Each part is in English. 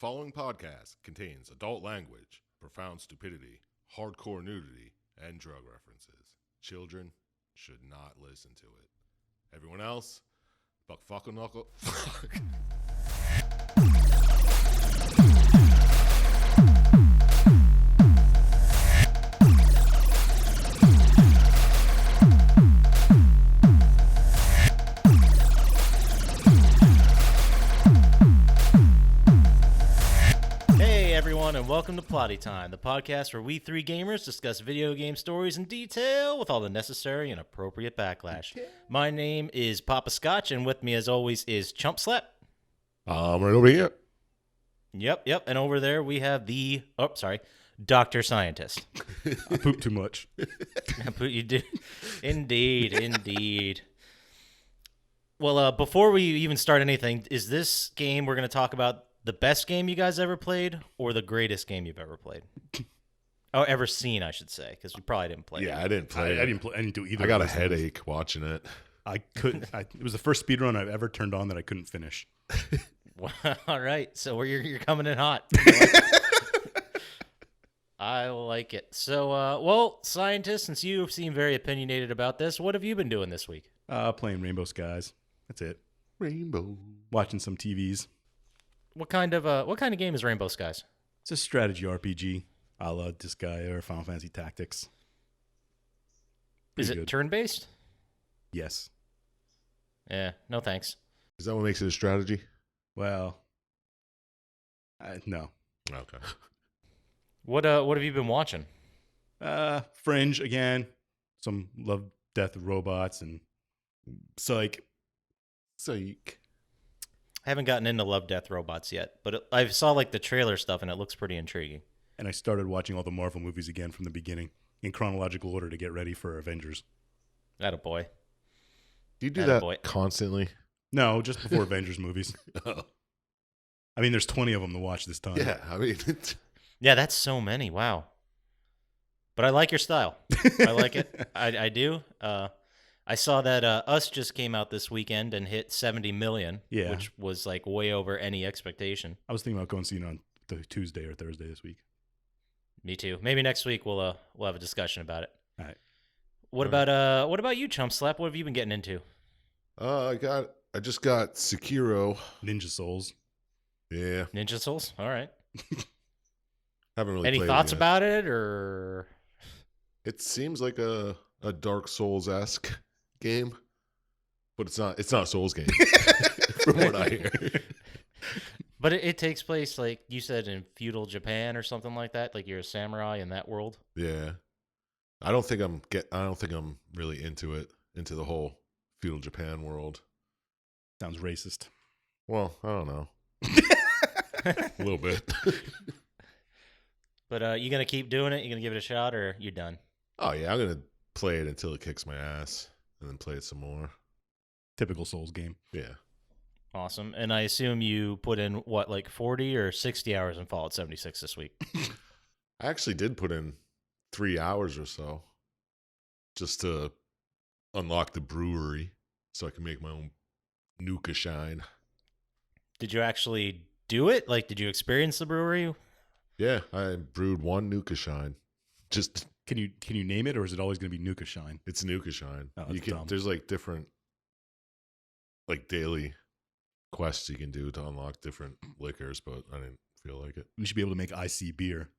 following podcast contains adult language, profound stupidity, hardcore nudity, and drug references. Children should not listen to it. Everyone else, fuck knuckle. And welcome to Plotty Time, the podcast where we three gamers discuss video game stories in detail with all the necessary and appropriate backlash. My name is Poppascotch, and with me as always is Chump Slap. I'm right over here. Yep. And over there we have Dr. Syintist. I poop too much. You do. Indeed. Well, before we even start anything, is this game we're going to talk about the best game you guys ever played, or the greatest game you've ever played? Oh, ever seen, I should say, because we probably didn't play it. Yeah, I didn't play it. I didn't do either. I got a headache watching it. I couldn't. It was the first speedrun I've ever turned on that I couldn't finish. Well, all right, so you're coming in hot. I like it. So, Syintist, since you seem very opinionated about this, what have you been doing this week? Playing Rainbow Skies. That's it. Rainbow. Watching some TVs. What kind of game is Rainbow Skies? It's a strategy RPG, a la Disgaea or Final Fantasy Tactics. Is it turn-based? Yes. Yeah, no thanks. Is that what makes it a strategy? Well, no. Okay. What have you been watching? Fringe again. Some Love, Death, Robots, and Psych. I haven't gotten into Love, Death, Robots yet, but I saw the trailer stuff, and it looks pretty intriguing. And I started watching all the Marvel movies again from the beginning in chronological order to get ready for Avengers. Attaboy. Do you do that constantly? No, just before Avengers movies. Oh. I mean, there's 20 of them to watch this time. Yeah, I mean... Yeah, that's so many. Wow. But I like your style. I like it. I do. I saw that Us just came out this weekend and hit 70 million, which was way over any expectation. I was thinking about going to see it on the Tuesday or Thursday this week. Me too. Maybe next week we'll have a discussion about it. All right. What about you, Chump Slap? What have you been getting into? I just got Sekiro. Ninja Souls. Yeah. Ninja Souls? All right. Haven't really Any played thoughts it yet. about it, or? It seems like a Dark Souls-esque game, but it's not a Souls game from what I hear. But it takes place, like you said, in feudal Japan or something like that. Like you're a samurai in that world. Yeah. I don't think I'm really into the whole feudal Japan world. Sounds racist. Well, I don't know. A little bit. But you gonna keep doing it? You gonna give it a shot, or you done? Oh yeah, I'm gonna play it until it kicks my ass, and then play it some more. Typical Souls game. Yeah. Awesome. And I assume you put in 40 or 60 hours in Fallout 76 this week? I actually did put in 3 hours or so just to unlock the brewery so I can make my own Nuka Shine. Did you actually do it? Did you experience the brewery? Yeah, I brewed one Nuka Shine. Just can you name it, or is it always going to be Nuka Shine? It's Nuka Shine. Oh, that's dumb. There's different daily quests you can do to unlock different liquors, but I didn't feel like it. We should be able to make IC beer.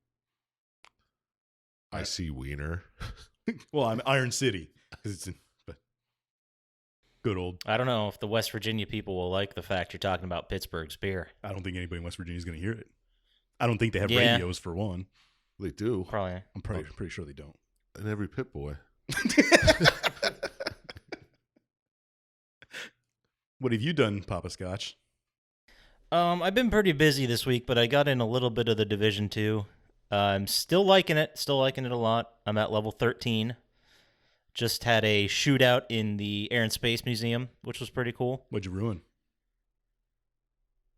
IC Wiener. Well, I'm Iron City. But good old. I don't know if the West Virginia people will like the fact you're talking about Pittsburgh's beer. I don't think anybody in West Virginia is going to hear it. I don't think they have radios for one. They do. Probably. I'm pretty sure they don't. And every Pit Boy. What have you done, Poppascotch? I've been pretty busy this week, but I got in a little bit of the Division 2. I'm still liking it a lot. I'm at level 13. Just had a shootout in the Air and Space Museum, which was pretty cool. What'd you ruin?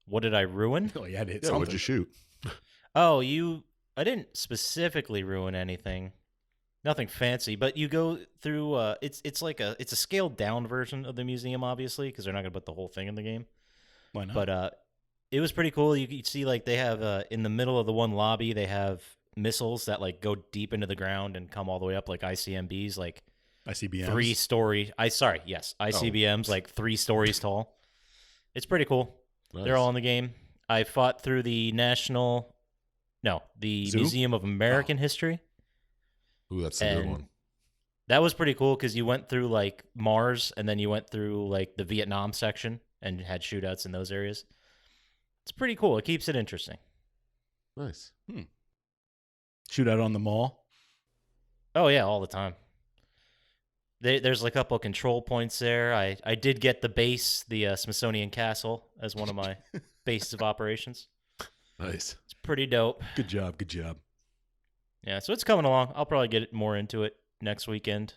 What did I ruin? Oh, you had to hit something. something. What'd you shoot? Oh, I didn't specifically ruin anything. Nothing fancy, but you go through. It's a scaled down version of the museum, obviously, because they're not going to put the whole thing in the game. Why not? But it was pretty cool. You could see like they have in the middle of the one lobby, they have missiles that like go deep into the ground and come all the way up like ICBMs, like ICBMs. 3-story. ICBMs like 3 stories tall. It's pretty cool. Nice. They're all in the game. I fought through the Zoo? Museum of American History. Ooh, that's a good And one. that was pretty cool because you went through like Mars and then you went through like the Vietnam section and had shootouts in those areas. It's pretty cool. It keeps it interesting. Nice. Shootout on the mall. Oh yeah, all the time. There's like a couple control points there. I did get the base, the Smithsonian Castle, as one of my bases of operations. Nice. It's pretty dope. Good job. Good job. Yeah, so it's coming along. I'll probably get more into it next weekend,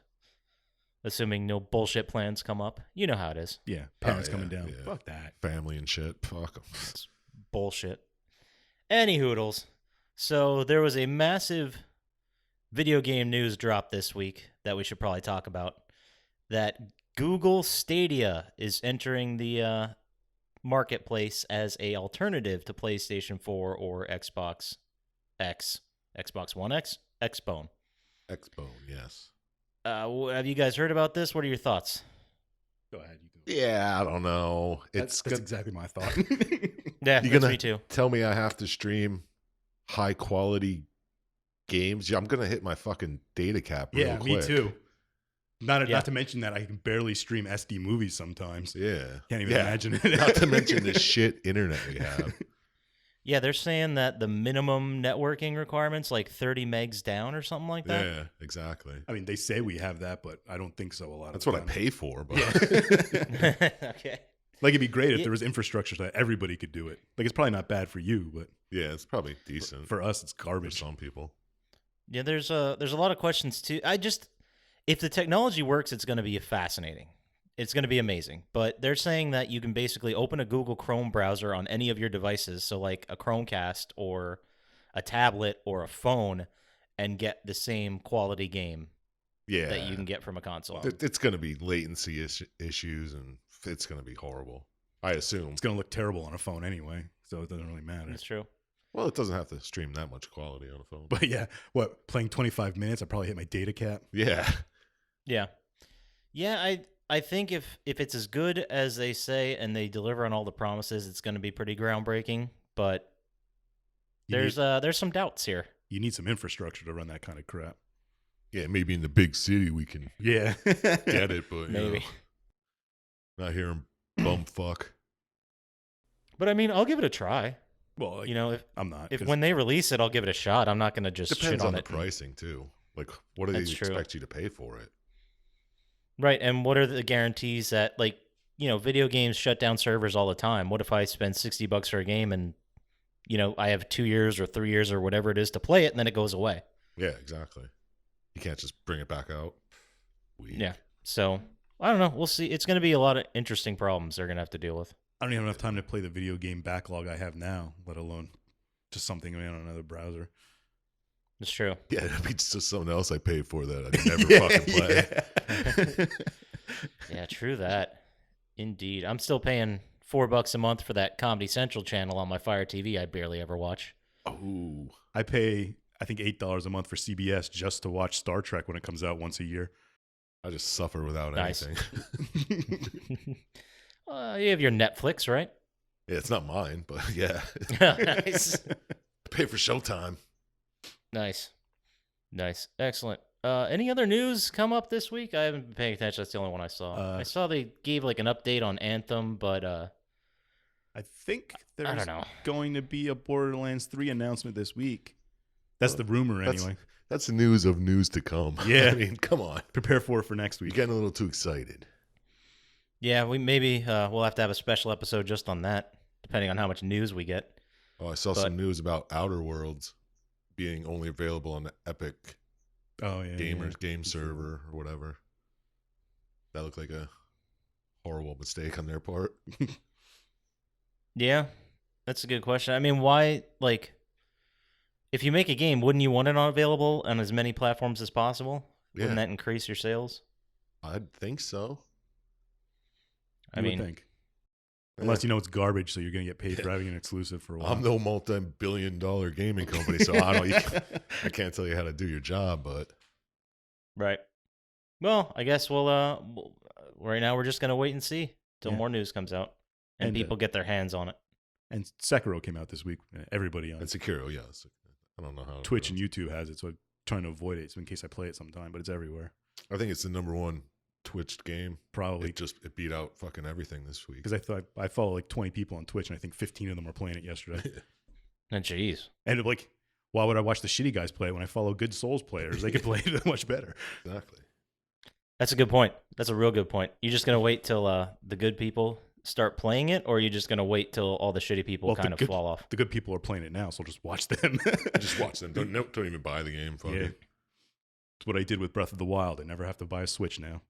assuming no bullshit plans come up. You know how it is. Yeah. Parents yeah, coming down. yeah. Fuck that. Family and shit. Fuck 'em. It's bullshit. Any hoodles. So there was a massive video game news drop this week that we should probably talk about. That Google Stadia is entering the marketplace as a alternative to PlayStation 4 or Xbox X, Xbox One X, Xbone. Xbone, yes. Have you guys heard about this? What are your thoughts? Go ahead. You go. Yeah, I don't know. That's good. exactly my thought. Yeah, You that's gonna me too. tell me I have to stream high quality games? Yeah, I'm gonna hit my fucking data cap real Yeah, quick. me too. Not Yeah. to mention that I can barely stream SD movies sometimes. Yeah. Can't even Yeah. imagine it. Not to mention the shit internet we have. Yeah, they're saying that the minimum networking requirement's like 30 megs down or something like that. Yeah, exactly. I mean, they say we have that, but I don't think so a lot That's of what I the time. pay for, but Yeah. Okay. Like, it'd be great if Yeah. there was infrastructure so that everybody could do it. Like, it's probably not bad for you, but yeah, it's probably decent for us, it's for garbage. some people. Yeah, there's a lot of questions too. If the technology works, it's going to be fascinating. It's going to be amazing. But they're saying that you can basically open a Google Chrome browser on any of your devices, so like a Chromecast or a tablet or a phone, and get the same quality game Yeah. that you can get from a console. It's going to be latency issues, and it's going to be horrible. I assume. It's going to look terrible on a phone anyway, so it doesn't really matter. That's true. Well, it doesn't have to stream that much quality on a phone. But yeah, playing 25 minutes, I probably hit my data cap. Yeah. Yeah. Yeah, I think if it's as good as they say and they deliver on all the promises, it's going to be pretty groundbreaking. But there's some doubts here. You need some infrastructure to run that kind of crap. Yeah, maybe in the big city we can Yeah. get it, but Maybe. Not here in bumfuck. But I mean, I'll give it a try. Well, like, You know, I'm not. if 'cause- when they release it, I'll give it a shot. I'm not going to just Depends shit on on the it. pricing too. Like, what do they That's true. expect you to pay for it? Right, and what are the guarantees that, like, video games shut down servers all the time? What if I spend $60 for a game and, I have 2 years or 3 years or whatever it is to play it, and then it goes away? Yeah, exactly. You can't just bring it back out. Weak. Yeah. So I don't know. We'll see. It's going to be a lot of interesting problems they're going to have to deal with. I don't even have enough time to play the video game backlog I have now, let alone just something on another browser. It's true. Yeah, that'd be just something else I paid for that I never fucking play. Yeah, true that. Indeed. I'm still paying $4 a month for that Comedy Central channel on my Fire TV I barely ever watch. Oh, I pay, I think, $8 a month for CBS just to watch Star Trek when it comes out once a year. I just suffer without Nice. anything. You have your Netflix, right? Yeah, it's not mine, but yeah. Nice. I pay for Showtime. Nice. Excellent. Any other news come up this week? I haven't been paying attention. That's the only one I saw. I saw they gave like an update on Anthem, but I think I there's don't know. going to be a Borderlands 3 announcement this week. That's the rumor anyway. That's the news of news to come. Yeah. I mean, come on. Prepare for it for next You're week. getting a little too excited. Yeah, we'll have to have a special episode just on that, depending on how much news we get. Oh, I saw some news about Outer Worlds being only available on the Epic Oh, yeah. Gamers game server or whatever. That looked like a horrible mistake on their part. Yeah, that's a good question. I mean, why, like, if you make a game, wouldn't you want it available on as many platforms as possible? Wouldn't that increase your sales? I'd think so. I You would mean, think. Unless you know it's garbage, so you're going to get paid for having an exclusive for a while. I'm no multi-billion-dollar gaming company, so I can't tell you how to do your job, but Right. Well, I guess right now we're just gonna wait and see till more news comes out and people get their hands on it. And Sekiro came out this week. Everybody on and Sekiro, yes. I don't know how Twitch and YouTube has it, so I'm trying to avoid it, so in case I play it sometime. But it's everywhere. I think it's the number one Twitched game. Probably It beat out fucking everything this week. because I follow like 20 people on Twitch, and I think 15 of them were playing it yesterday. And jeez. And like, why would I watch the shitty guys play when I follow good Souls players? They could play it much better. Exactly. That's a good point. That's a real good point. You just gonna wait till the good people start playing it, or are you just gonna wait till all the shitty people kind of fall off? The good people are playing it now, so I'll just watch them. Just watch them. Don't even buy the game. Fuck it. It's what I did with Breath of the Wild. I never have to buy a Switch now.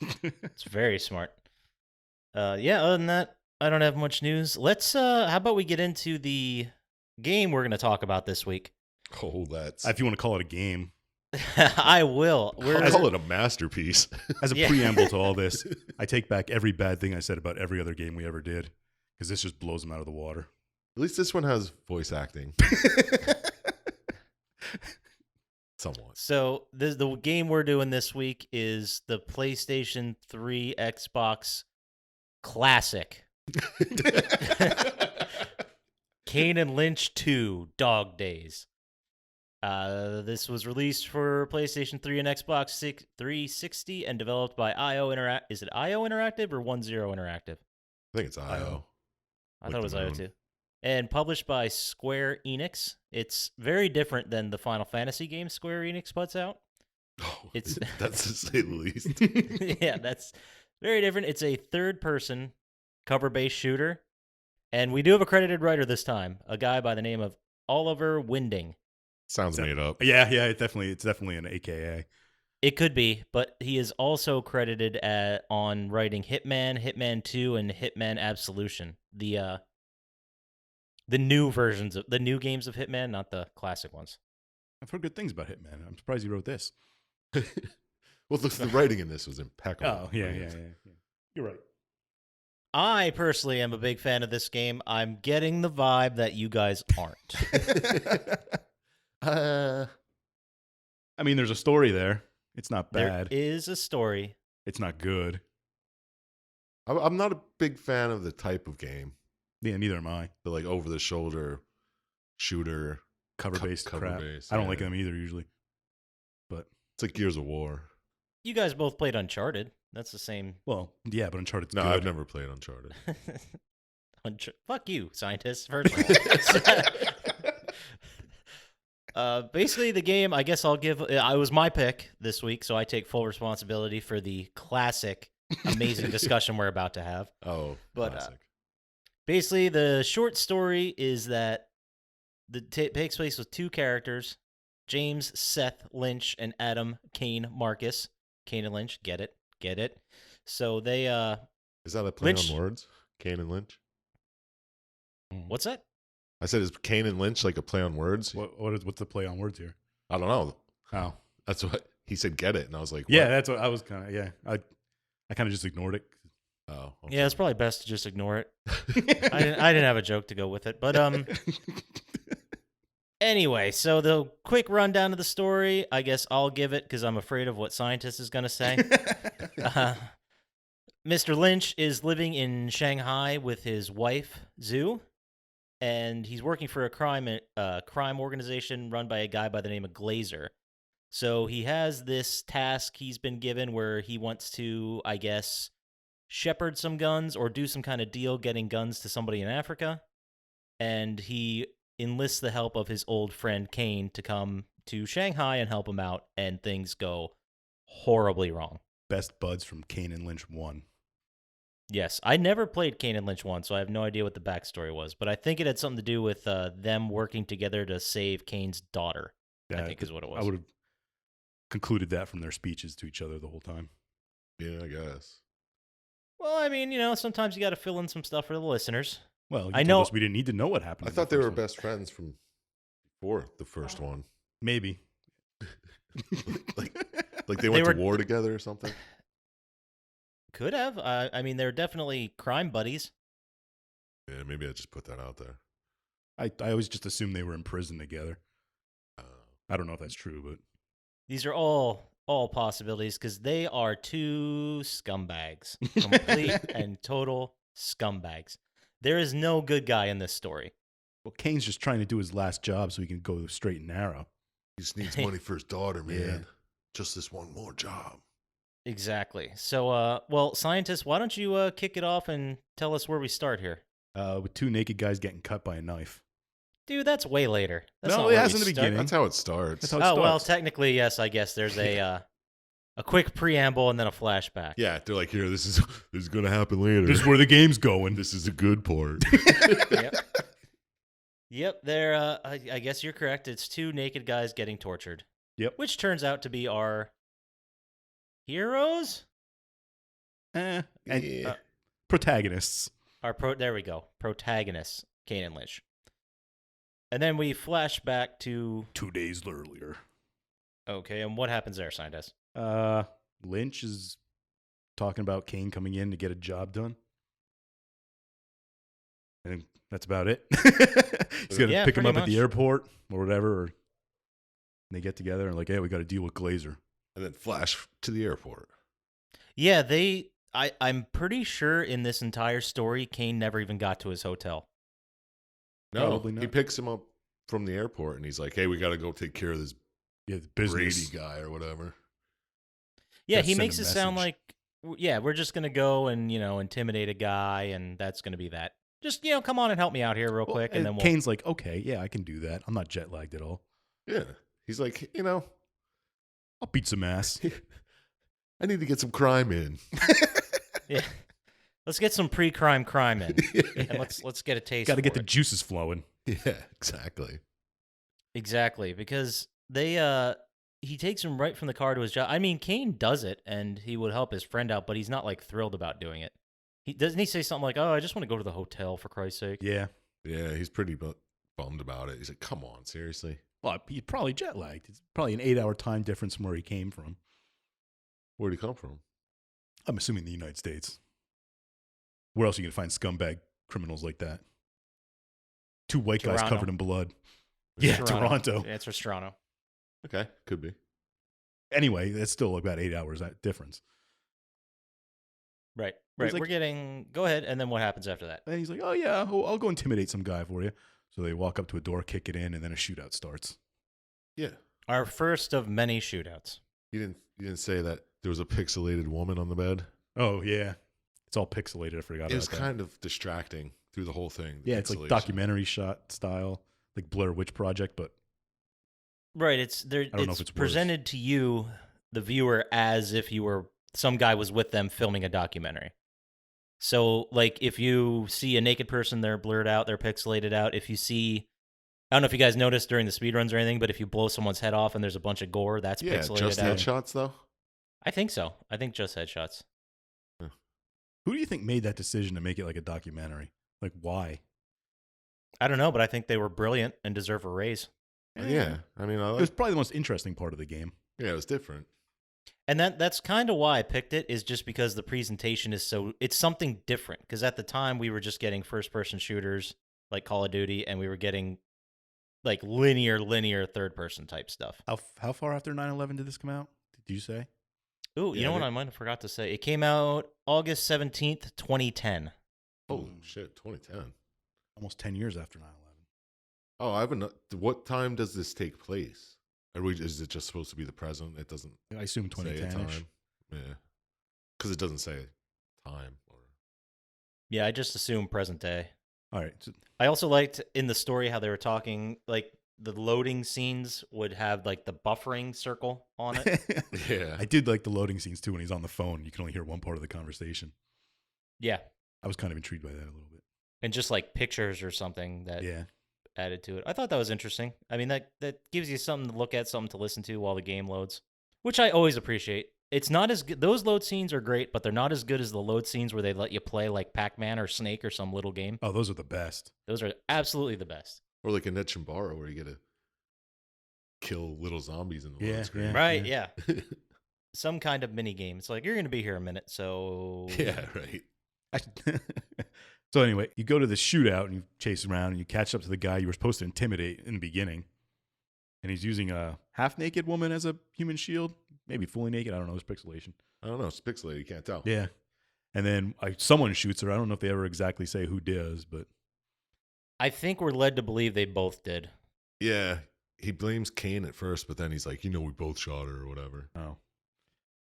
It's very smart. Yeah, other than that, I don't have much news. Let's how about we get into the game we're gonna talk about this week? Oh, that's... If you want to call it a game. I will. I'll call it a masterpiece. As a preamble to all this, I take back every bad thing I said about every other game we ever did, because this just blows them out of the water. At least this one has voice acting. Somewhat. So the game we're doing this week is the PlayStation 3 Xbox Classic. Kane and Lynch 2 Dog Days. This was released for PlayStation 3 and Xbox 360 and developed by IO Interactive. Is it IO Interactive or 10 Interactive? I think it's IO. I thought it was IO too. And published by Square Enix. It's very different than the Final Fantasy game Square Enix puts out. Oh, that's to say the least. Yeah, that's very different. It's a third-person cover-based shooter. And we do have a credited writer this time, a guy by the name of Oliver Winding. Sounds made up. Yeah, it's definitely an AKA. It could be, but he is also credited on writing Hitman, Hitman 2, and Hitman Absolution. The new versions of the new games of Hitman, not the classic ones. I've heard good things about Hitman. I'm surprised he wrote this. Well, the writing in this was impeccable. Oh, yeah. You're right. I personally am a big fan of this game. I'm getting the vibe that you guys aren't. I mean, there's a story there. It's not bad. There is a story. It's not good. I'm not a big fan of the type of game. Yeah, neither am I. The like over the shoulder shooter Cover-based crap. Cover-based, I don't like them either usually. But it's like Gears of War. You guys both played Uncharted. That's the same. Well, yeah, but Uncharted's No, good. I've never played Uncharted. Fuck you, Syintist. First of all. Basically, the game, I guess I'll give. It was my pick this week, so I take full responsibility for the classic, amazing discussion we're about to have. Oh, but classic. Basically, the short story is that it takes place with two characters: James Seth Lynch and Adam Kane Marcus. Kane and Lynch, get it? So they Is that a play on words? Kane and Lynch? What's that? I said, is Kane and Lynch like a play on words? What's the play on words here? I don't know. Oh. That's what he said, get it. And I was like, what? Yeah, that's what I was kind of, yeah. I kind of just ignored it. Oh. Okay. Yeah, it's probably best to just ignore it. I didn't have a joke to go with it. But anyway, so the quick rundown of the story, I guess I'll give it because I'm afraid of what Syintist is going to say. Mr. Lynch is living in Shanghai with his wife, Zhu, and he's working for a crime organization run by a guy by the name of Glazer. So he has this task he's been given where he wants to, I guess, shepherd some guns or do some kind of deal getting guns to somebody in Africa. And he enlists the help of his old friend Kane to come to Shanghai and help him out, and things go horribly wrong. Best buds from Kane and Lynch 1. Yes, I never played Kane and Lynch 1, so I have no idea what the backstory was, but I think it had something to do with them working together to save Kane's daughter, I think is what it was. I would have concluded that from their speeches to each other the whole time. Yeah, I guess. Well, I mean, sometimes you got to fill in some stuff for the listeners. Well, I know we didn't need to know what happened. I thought they were best friends from before the first one. Maybe. like they went to war together or something? Could have. I mean, they're definitely crime buddies. Yeah, maybe I just put that out there. I always just assumed they were in prison together. Uh, I don't know if that's true, but These are all possibilities because they are two scumbags, complete and total scumbags. There is no good guy in this story. well, Kane's just trying to do his last job so he can go straight and narrow. he just needs money for his daughter, man. Yeah. Just this one more job. Exactly. So, well, Syintist, why don't you kick it off and tell us where we start here? With two naked guys getting cut by a knife. Dude, that's way later. That's No, not it where has we in the start. beginning. That's how it starts. That's how it Oh, well, starts. technically, yes, I guess there's a quick preamble and then a flashback. Yeah, they're like, here, this is gonna happen later. This is where the game's going. This is a good part. Yep. Yep, they're, I guess you're correct. It's two naked guys getting tortured. Yep. Which turns out to be our heroes? And Yeah. protagonists. There we go. Protagonists, Kane and Lynch. And then we flash back to 2 days earlier. okay, and what happens there, Syintist? Lynch is talking about Kane coming in to get a job done. And that's about it. He's going to Yeah, pick him pretty up at the much. airport or whatever. Or they get together and like, hey, we got to deal with Glazer. And then flash to the airport. Yeah, I'm pretty sure in this entire story, Kane never even got to his hotel. No, Probably not. he picks him up from the airport and he's like, hey, we got to go take care of this Yeah, the business. Brady guy or whatever. Yeah, Gotta he send a makes it sound message. like, yeah, we're just going to go and, intimidate a guy, and that's going to be that. Just, come on and help me out here real Well, quick, and then we'll... Kane's like, okay, yeah, I can do that. I'm not jet lagged at all. Yeah. He's like, I'll beat some ass. I need to get some crime in. Yeah. Let's get some pre-crime in, Yeah, and let's get a taste Got to get for the it. juices flowing. exactly. Exactly, because he takes him right from the car to his job. I mean, Kane does it, and he would help his friend out, but he's not, like, thrilled about doing it. Doesn't he say something like, oh, I just want to go to the hotel, for Christ's sake? Yeah. Yeah, he's pretty bummed about it. He's like, come on, seriously? Well, he's probably jet lagged. It's probably an 8-hour time difference from where he came from. Where'd he come from? I'm assuming the United States. Where else are you going to find scumbag criminals like that? Two white guys Toronto. covered in blood. Yeah, Toronto. Yeah, it's Toronto. Okay, could be. Anyway, that's still about 8 hours that difference. Right. He's like- We're getting... Go ahead, and then what happens after that? And he's like, oh, yeah, I'll go intimidate some guy for you. So they walk up to a door, kick it in, and then a shootout starts. Yeah. Our first of many shootouts. You didn't say that there was a pixelated woman on the bed? Oh, yeah. It's all pixelated. I forgot It was about that. kind of distracting through the whole thing. the Yeah, it's like pixelation. documentary shot style, like Blair Witch Project, but Right. It's don't know if it's worse. presented to you, the viewer, as if you were some guy was with them filming a documentary. So, like, if you see a naked person, they're blurred out, they're pixelated out. If you see, I don't know if you guys noticed during the speedruns or anything, but if you blow someone's head off and there's a bunch of gore, that's Yeah, pixelated just out. headshots, though? I think so. I think just headshots. who do you think made that decision to make it like a documentary? Like, why? I don't know, but I think they were brilliant and deserve a raise. Yeah. I mean, It was probably the most interesting part of the game. yeah, it was different. And that's kind of why I picked it, is just because the presentation is it's something different. Because at the time we were just getting first-person shooters like Call of Duty, and we were getting like linear third-person type stuff. How far after 9/11 did this come out? Did you say? Ooh, you Yeah, know what? I might have forgot to say. It came out August 17th, 2010. Holy shit, 2010. Almost 10 years after 9/11. Oh, I haven't. What time does this take place? Is it just supposed to be the present? It doesn't I assume say a 2010 -ish. time. Yeah, because it doesn't say time. Or Yeah, I just assume present day. All right. So, I also liked in the story how they were talking, like the loading scenes would have like the buffering circle on it. yeah, I did like the loading scenes too when he's on the phone. You can only hear one part of the conversation. Yeah. I was kind of intrigued by that a little bit. And just like pictures or something that Yeah. added to it. I thought that was interesting. I mean, that gives you something to look at, something to listen to while the game loads, which I always appreciate. It's not as good. Those load scenes are great, but they're not as good as the load scenes where they let you play like Pac-Man or Snake or some little game. Oh, those are the best. Those are absolutely the best. or like a Netchimbara where you get to kill little zombies in the Yeah, load screen. yeah. Right, yeah. some kind of mini game. It's like, you're going to be here a minute, so Yeah, right. So anyway, you go to the shootout and you chase around and you catch up to the guy you were supposed to intimidate in the beginning. And he's using a half-naked woman as a human shield. Maybe fully naked. I don't know. It's pixelation. I don't know. It's pixelated. You can't tell. Yeah. And then someone shoots her. I don't know if they ever exactly say who does, but I think we're led to believe they both did. Yeah. He blames Kane at first, but then he's like, we both shot her or whatever. oh.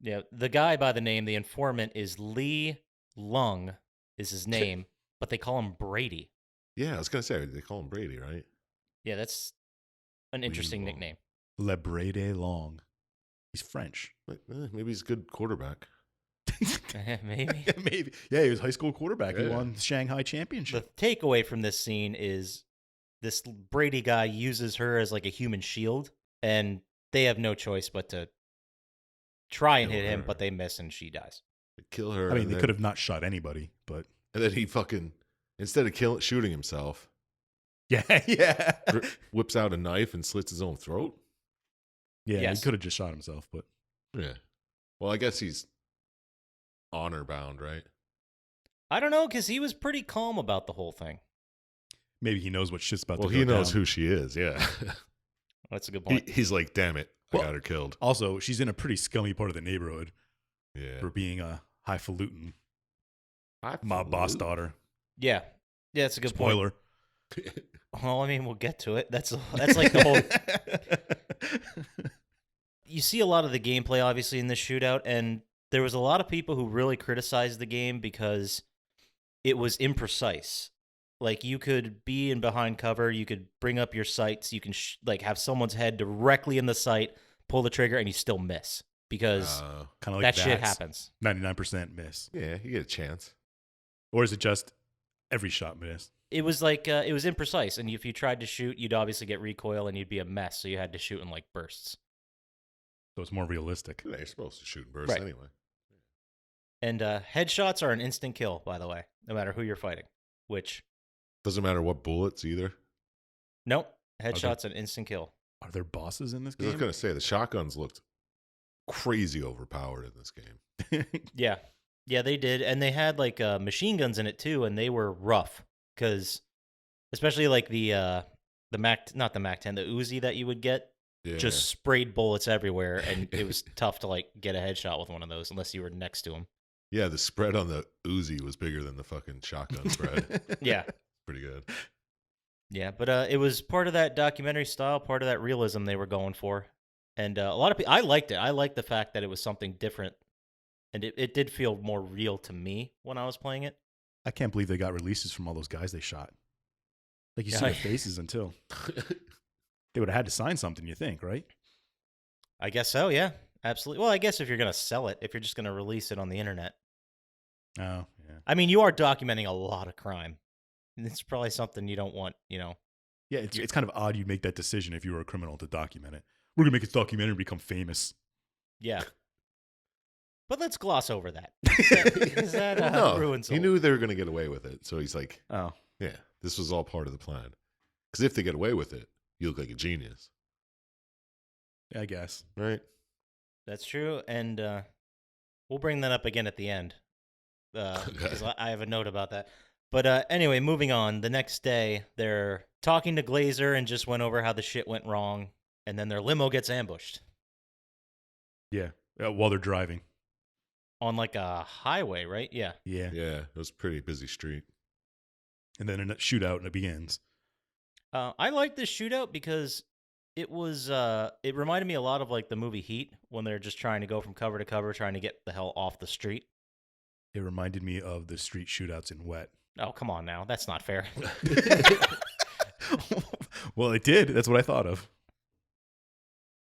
Yeah, the guy by the name, the informant, is Lee Lung, is his name, but they call him Brady. Yeah, I was going to say, they call him Brady, right? Yeah, that's an interesting Lung. nickname. Le Brady Long. He's French. Maybe he's a good quarterback. Maybe. Maybe. Yeah, he was a high school quarterback. He Yeah. won the Shanghai The championship. takeaway from this scene is this Brady guy uses her as like a human shield, and they have no choice but to try and Kill hit him, her. but they miss and she dies. Kill her. I mean, and they then- could have not shot anybody, but And then he fucking, instead of shooting himself, yeah, yeah. whips out a knife and slits his own throat. Yeah, Yes. he could have just shot himself, but Yeah. Well, I guess he's honor bound, right? I don't know, because he was pretty calm about the whole thing. maybe he knows what shit's about Well, to go he knows down. who she is. Yeah. That's a good point. He's like, damn it, I Well- got her killed. Also, she's in a pretty scummy part of the neighborhood Yeah. for being a highfalutin I mob boss daughter. Yeah, that's a good point. Spoiler. Well, I mean, we'll get to it. That's like the whole. You see a lot of the gameplay, obviously, in this shootout, and there was a lot of people who really criticized the game because it was imprecise. Like, you could be in behind cover, you could bring up your sights, you can have someone's head directly in the sight, pull the trigger, and you still miss because Kind of like that shit Vats. happens. 99% miss. yeah, you get a chance. Or is it just every shot missed? It was like it was imprecise, and if you tried to shoot, you'd obviously get recoil, and you'd be a mess. So you had to shoot in like bursts. So it's more realistic. Yeah, you're supposed to shoot in bursts Right. anyway. And headshots are an instant kill, by the way, no matter who you're fighting. Which, Doesn't matter what bullets either. nope, headshots an instant kill. Are there bosses in this 'Cause I was game? going to say, the shotguns looked crazy overpowered in this game. Yeah, yeah, they did, and they had like machine guns in it too, and they were rough because, especially like the Mac, not the Mac 10, the Uzi that you would get. Yeah. Just sprayed bullets everywhere, and it was tough to like get a headshot with one of those unless you were next to him. Yeah, the spread on the Uzi was bigger than the fucking shotgun spread. Yeah, Pretty good. yeah, but it was part of that documentary style, part of that realism they were going for, and a lot of people. I liked it. I liked the fact that it was something different, and it did feel more real to me when I was playing it. I can't believe they got releases from all those guys they shot. Like, you see Yeah. their faces until they would have had to sign something, you think, right? I guess so. Yeah, absolutely. Well, I guess if you're gonna sell it, if you're just gonna release it on the internet, Oh, yeah. I mean, you are documenting a lot of crime. And it's probably something you don't want. Yeah, it's kind of odd you make that decision if you were a criminal to document it. We're going to make this documentary and become famous. Yeah. But let's gloss over that. 'Cause that No, ruins he all- knew they were going to get away with it. So he's like, Oh. yeah, this was all part of the plan. Because if they get away with it, you look like a genius, Yeah, I guess. right? That's true, and we'll bring that up again at the end because I have a note about that. But anyway, moving on. The next day, they're talking to Glazer and just went over how the shit went wrong, and then their limo gets ambushed Yeah. While they're driving. on like a highway, right? Yeah. Yeah. Yeah, it was a pretty busy street. And then a shootout and it begins. I like this shootout because it was it reminded me a lot of like the movie Heat when they're just trying to go from cover to cover, trying to get the hell off the street. It reminded me of the street shootouts in Wet. Oh, come on now. That's not fair. Well, it did. That's what I thought of.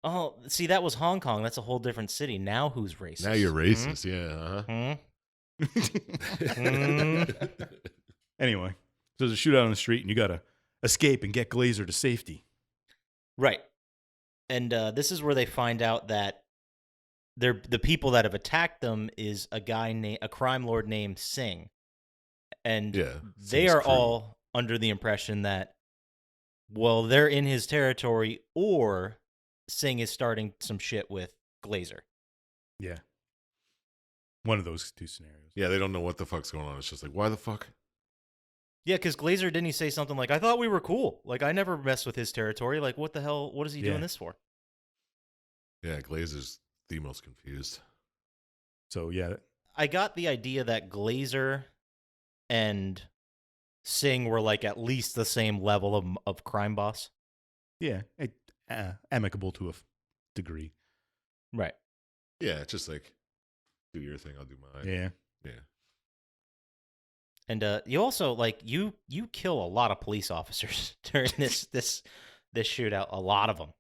Oh, see, that was Hong Kong. That's a whole different city. Now who's racist? Now you're racist, yeah. Anyway, so there's a shootout on the street and you got to escape and get Glazer to safety. Right. And this is where they find out that the people that have attacked them is a crime lord named Singh. And Yeah, they Singh's are crew. all under the impression that, well, they're in his territory or Singh is starting some shit with Glazer. Yeah. One of those two scenarios. Yeah, they don't know what the fuck's going on. It's just like, why the fuck? Yeah, because Glazer, didn't he say something like, I thought we were cool. Like, I never messed with his territory. Like, what the hell? What is he doing this for? Yeah, Glazer's the most confused. So, yeah. I got the idea that Glazer and Singh were like at least the same level of crime boss. Yeah. Amicable to a degree. Right. Yeah, it's just like, do your thing, I'll do mine. Yeah. Yeah. And you also like you kill a lot of police officers during this shootout. A lot of them.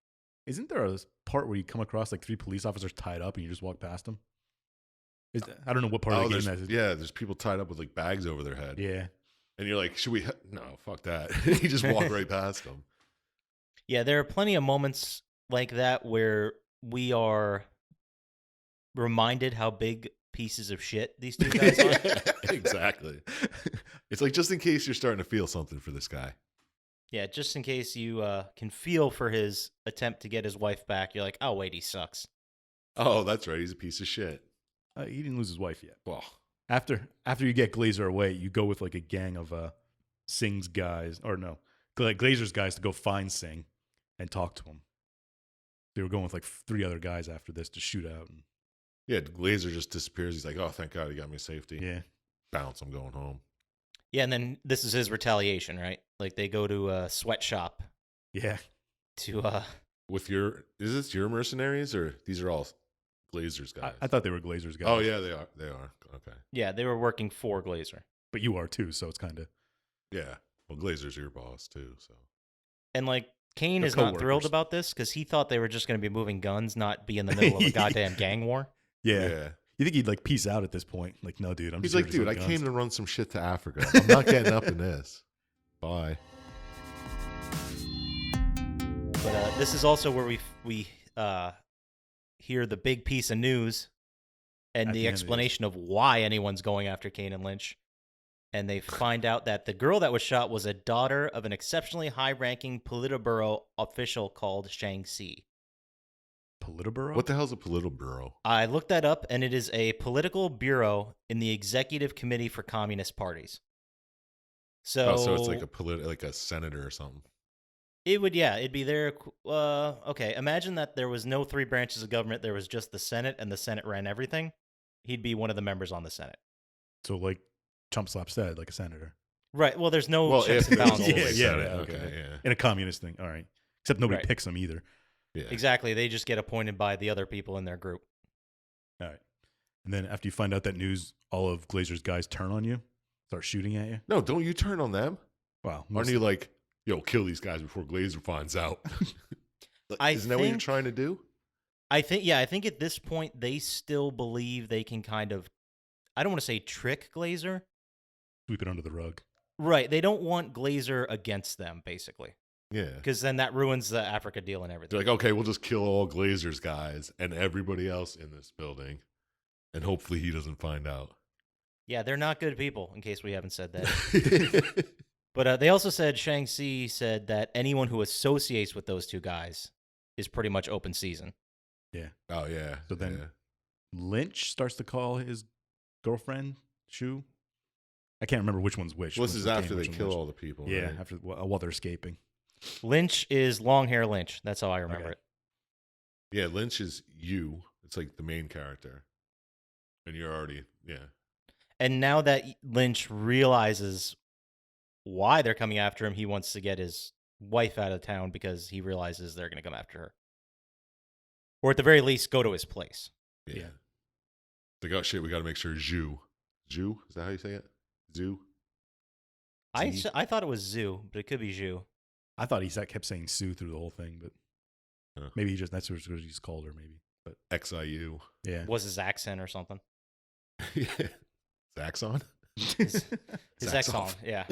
Isn't there a part where you come across like 3 police officers tied up and you just walk past them? I don't know what part of the game that is. Yeah, there's people tied up with like bags over their head. Yeah. And you're like, should we? No, fuck that. You just walk right past them. Yeah, there are plenty of moments like that where we are reminded how big pieces of shit these two guys are. Exactly. It's like, just in case you're starting to feel something for this guy. Yeah, just in case you can feel for his attempt to get his wife back, you're like, oh, wait, he sucks. Oh, that's right. He's a piece of shit. He didn't lose his wife yet. Well, After you get Glazer away, you go with like a gang of Singh's guys, or no, Glazer's guys to go find Singh and talk to him. They were going with like 3 other guys after this to shoot out. And, yeah, Glazer just disappears. He's like, oh, thank God he got me safety. yeah. Bounce, I'm going home. Yeah, and then this is his retaliation, right? Like they go to a sweatshop Yeah. to Is this your mercenaries, or these are all Glazer's guys? I thought they were Glazer's guys. Oh, yeah, they are. They are. Okay. yeah, they were working for Glazer. But you are too, so it's kind of. Yeah. Well, Glazer's your boss, too, so. And like Kane They're is not thrilled coworkers. about this because he thought they were just going to be moving guns, not be in the middle of a goddamn gang war. Yeah. You think he'd like peace out at this point? Like, no, dude. He's like, dude, I came to run some shit to Africa. I'm not getting up in this. Bye. But this is also where we hear the big piece of news and At the the end of this. explanation of why anyone's going after Kane and Lynch. And they find out that the girl that was shot was a daughter of an exceptionally high-ranking Politburo official called Shang-Xi. Politburo? What the hell's a Politburo? I looked that up, and it is a political bureau in the Executive Committee for Communist Parties. So, So it's like like a senator or something. it'd be there. Okay, imagine that there was no 3 branches of government. There was just the Senate, and the Senate ran everything. He'd be one of the members on the Senate. So, like Chump Slap said, like a senator. Right. Well, there's no Well, checks if and it was balances. always Yeah, Senate, yeah, okay, okay. yeah. In a communist thing. All right. Except nobody Right. picks them either. Yeah. Exactly. They just get appointed by the other people in their group. All right. And then after you find out that news, all of Glazer's guys turn on you, start shooting at you. No, don't you turn on them? Wow. Aren't you like, yo, kill these guys before Glazer finds out? I Isn't that what you're think- trying to do? I think at this point they still believe they can kind of, I don't want to say trick Glazer. sweep it under the rug? Right. They don't want Glazer against them, basically, Yeah. because then that ruins the Africa deal and everything. They're like, okay, we'll just kill all Glazer's guys and everybody else in this building, and hopefully he doesn't find out. Yeah, they're not good people, in case we haven't said that. But they also said, Shang-Xi said that anyone who associates with those 2 guys is pretty much open season. Yeah. Oh, yeah. So then- yeah. Lynch starts to call his girlfriend Shu. I can't remember which one's which. Well, this Which is one's after Kane, they which one's kill which. all the people. Yeah, right? after while they're escaping. Lynch is long hair Lynch. That's how I remember Okay. it. Yeah, Lynch is you. It's like the main character. And you're already, yeah. And now that Lynch realizes why they're coming after him, he wants to get his wife out of town because he realizes they're going to come after her. Or at the very least, go to his place. Yeah. They got shit. We got to make sure Zhu. Zhu? Is that how you say it? Zhu? Z? I thought it was Zoo, but it could be Zhu. I thought he kept saying Sue through the whole thing, but maybe that's what he just called her. Maybe, but XIU. yeah. Was his accent or something? Zaxxon? His Sax accent, off. yeah.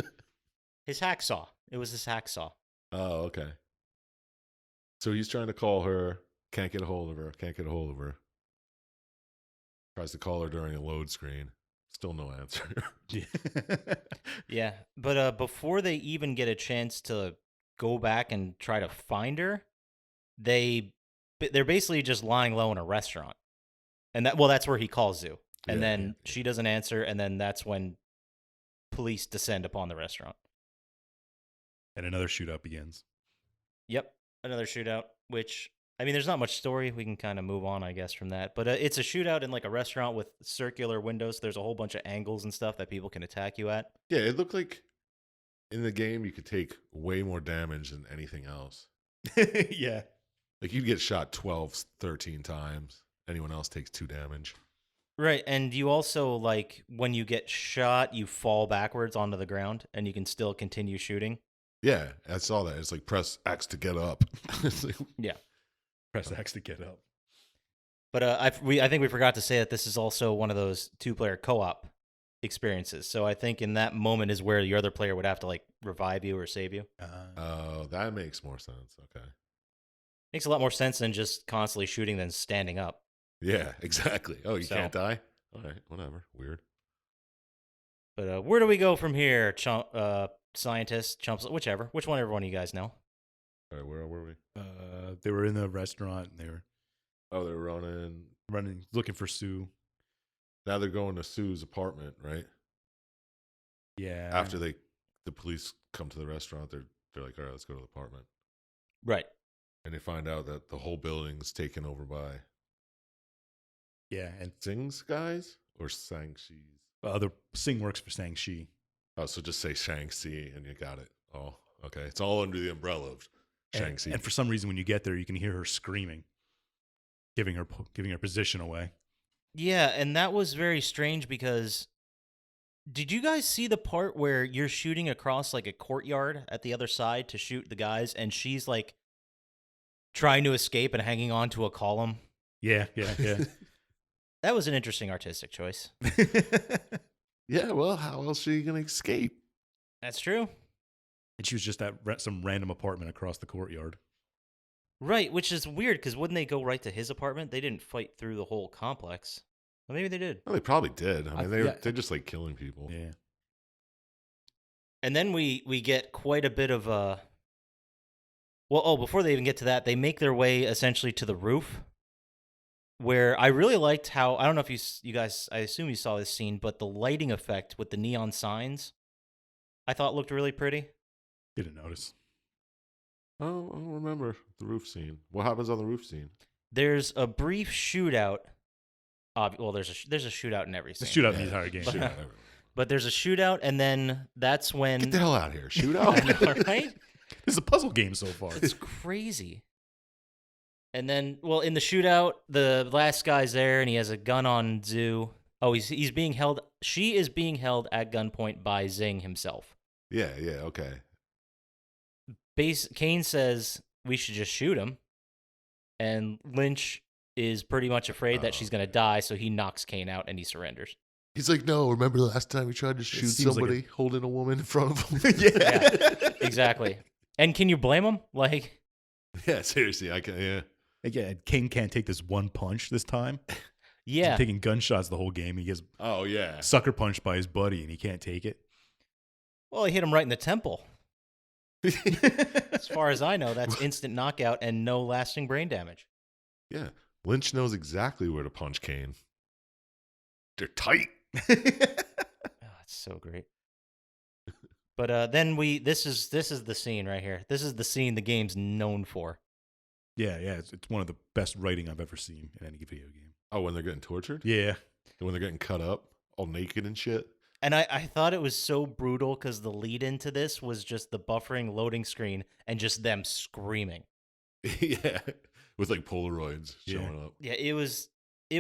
His hacksaw. It was his hacksaw. Oh, okay. So he's trying to call her. Can't get a hold of her. Can't get a hold of her. Tries to call her during a load screen. Still no answer. Yeah, but before they even get a chance to go back and try to find her, they're basically just lying low in a restaurant. And that's where he calls Zoo. And Yeah, then yeah. she doesn't answer, and then that's when police descend upon the restaurant. And another shootout begins. Yep, another shootout, which, I mean, there's not much story. We can kind of move on, I guess, from that. But it's a shootout in like a restaurant with circular windows. There's a whole bunch of angles and stuff that people can attack you at. Yeah, it looked like in the game you could take way more damage than anything else. Yeah. Like you'd get shot 12, 13 times. Anyone else takes 2 damage. Right, and you also, like, when you get shot, you fall backwards onto the ground, and you can still continue shooting. Yeah, I saw that. It's like press X to get up. It's like, Yeah. Press X to get up. But I think we forgot to say that this is also one of those 2-player co-op experiences. So I think in that moment is where the other player would have to, like, revive you or save you. oh, that makes more sense. Okay. Makes a lot more sense than just constantly shooting than standing up. Yeah, exactly. Oh, you So- can't die? All right, whatever. Weird. But where do we go from here, Syintist, Chump Slap, whichever. Which one everyone of you guys know? All right, where were we? They were in the restaurant and they were Oh, they're running. looking for Sue. Now they're going to Sue's apartment, right? Yeah. After the police come to the restaurant, they're like, all right, let's go to the apartment. Right. And they find out that the whole building's taken over by Yeah, and Sing's guys or Shang-Chi's. other Sing works for Shang-Chi. Oh, so just say Shang-Chi and you got it. Oh, okay. It's all under the umbrella of Shang-Chi. And for some reason, when you get there, you can hear her screaming, giving her position away. Yeah, and that was very strange because did you guys see the part where you're shooting across like a courtyard at the other side to shoot the guys, and she's like trying to escape and hanging on to a column? Yeah. That was an interesting artistic choice. Yeah, well, how else are you going to escape? That's true. And she was just at some random apartment across the courtyard. Right, which is weird because wouldn't they go right to his apartment? They didn't fight through the whole complex. Well, maybe they did. Well, they probably did. I mean, yeah. they're just like killing people. Yeah. And then we get quite a bit of before they even get to that, they make their way essentially to the roof, where I really liked how, I don't know if you guys, I assume you saw this scene, but the lighting effect with the neon signs, I thought looked really pretty. Didn't notice. Oh, I don't remember the roof scene. What happens on the roof scene? There's a brief shootout. There's a shootout in every The scene. shootout in the entire game. Shootout everywhere. But there's a shootout, and then that's when... Get the hell out of here. I Shootout? know, right? This is a puzzle game so far. It's crazy. And then, in the shootout, the last guy's there, and he has a gun on Zoo. Oh, he's being held... She is being held at gunpoint by Zing himself. Yeah, okay. Kane says, we should just shoot him. And Lynch is pretty much afraid that she's going to die, so he knocks Kane out, and he surrenders. He's like, no, remember the last time we tried to shoot seems like somebody holding a woman in front of him? Yeah, exactly. And can you blame him? Like... Yeah, seriously, I can. Yeah. Again, King can't take this one punch this time. Yeah. He's taking gunshots the whole game. He gets Oh yeah. sucker punched by his buddy, and he can't take it. Well, he hit him right in the temple. As far as I know, that's instant knockout and no lasting brain damage. Yeah. Lynch knows exactly where to punch Kane. They're tight. Oh, it's so great. But then this is the scene right here. This is the scene the game's known for. Yeah, it's one of the best writing I've ever seen in any video game. Oh, when they're getting tortured? Yeah. And when they're getting cut up, all naked and shit? And I thought it was so brutal because the lead into this was just the buffering loading screen and just them screaming. Yeah. With like Polaroids Yeah. showing up. Yeah, it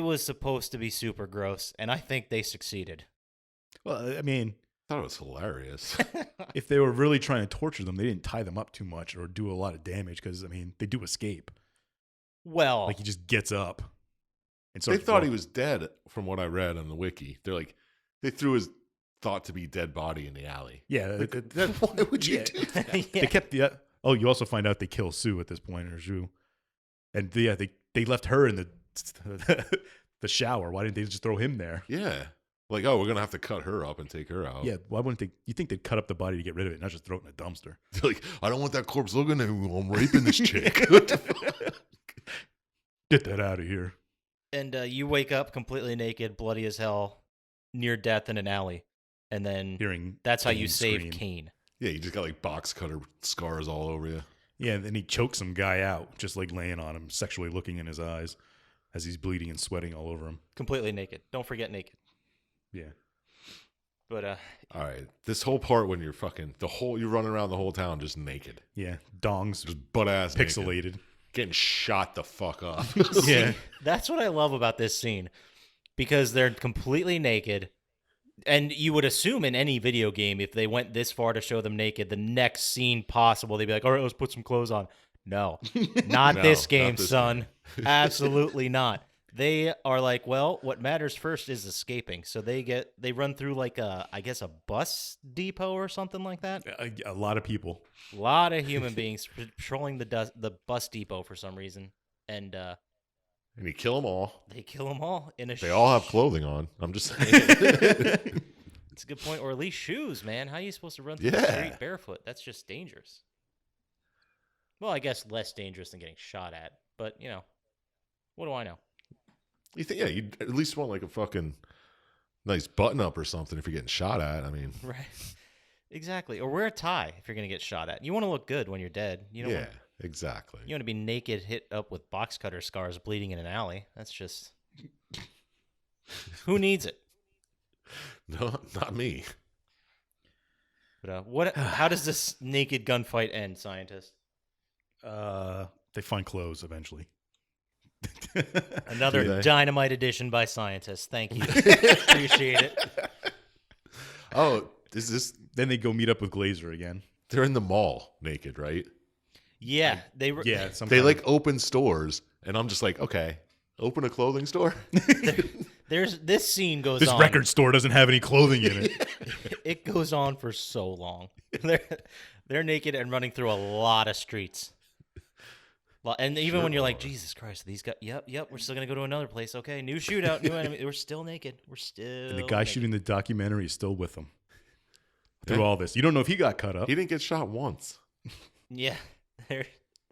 was supposed to be super gross, and I think they succeeded. Well, I mean, I thought it was hilarious. if they were really trying to torture them, they didn't tie them up too much or do a lot of damage because, I mean, they do escape. Well, Like, he just gets up. And They thought he was dead from what I read on the wiki. They're like, they threw his thought to be dead body in the alley. Yeah. Like, why would you yeah. do that? yeah. They kept the... Oh, you also find out they kill Sue at this point, or Zhu. And they left her in the shower. Why didn't they just throw him there? Yeah. Like, oh, we're going to have to cut her up and take her out. Yeah, why wouldn't they? You think they'd cut up the body to get rid of it, not just throw it in a dumpster? They're like, I don't want that corpse looking at me while I'm raping this chick. What the fuck? Get that out of here. And you wake up completely naked, bloody as hell, near death in an alley. And then Hearing that's how you Kane save scream. Kane. Yeah, you just got like box cutter scars all over you. Yeah, and then he chokes some guy out, just like laying on him, sexually looking in his eyes as he's bleeding and sweating all over him. Completely naked. Don't forget naked. Yeah. But All right, this whole part when you're you're running around the whole town just naked, Yeah. Dongs just butt ass naked, pixelated. getting shot the fuck up. Yeah. that's what I love about this scene. Because they're completely naked. And you would assume in any video game, if they went this far to show them naked, the next scene possible, they'd be like, all right, let's put some clothes on. No, not No, this not game, this son. Absolutely not. They are like, well, what matters first is escaping. So they run through like I guess a bus depot or something like that. A lot of people. A lot of human beings patrolling the bus depot for some reason. And And you kill them all. they kill them all in a They all have clothing on. I'm just saying. It's a good point. Or at least shoes, man. How are you supposed to run through the Yeah. street barefoot? That's just dangerous. Well, I guess less dangerous than getting shot at. But, what do I know? You think, yeah, you'd at least want like a fucking nice button up or something if you're getting shot at. I mean, Right. Exactly. Or wear a tie if you're going to get shot at. You want to look good when you're dead. You don't yeah, want, exactly. you want to be naked, hit up with box cutter scars, bleeding in an alley. That's just... Who needs it? No, not me. But how does this naked gunfight end, Syintist? They find clothes eventually. Another Do they? dynamite edition by Syintist. Thank you. Appreciate it. Oh, is this? Then they go meet up with Glazer again. They're in the mall naked, right? Yeah, they were. Yeah, They sometime. like open stores, and I'm just like, okay, open a clothing store. There's this scene goes This on. record store doesn't have any clothing in it. It goes on for so long. They're naked and running through a lot of streets. Well, and even when you're like, Jesus Christ, these guys. Yep. We're still gonna go to another place. Okay, new shootout, new enemy. We're still naked. We're still. And the guy naked. shooting the documentary is still with them through Yeah. all this. You don't know if he got cut up. He didn't get shot once. Yeah,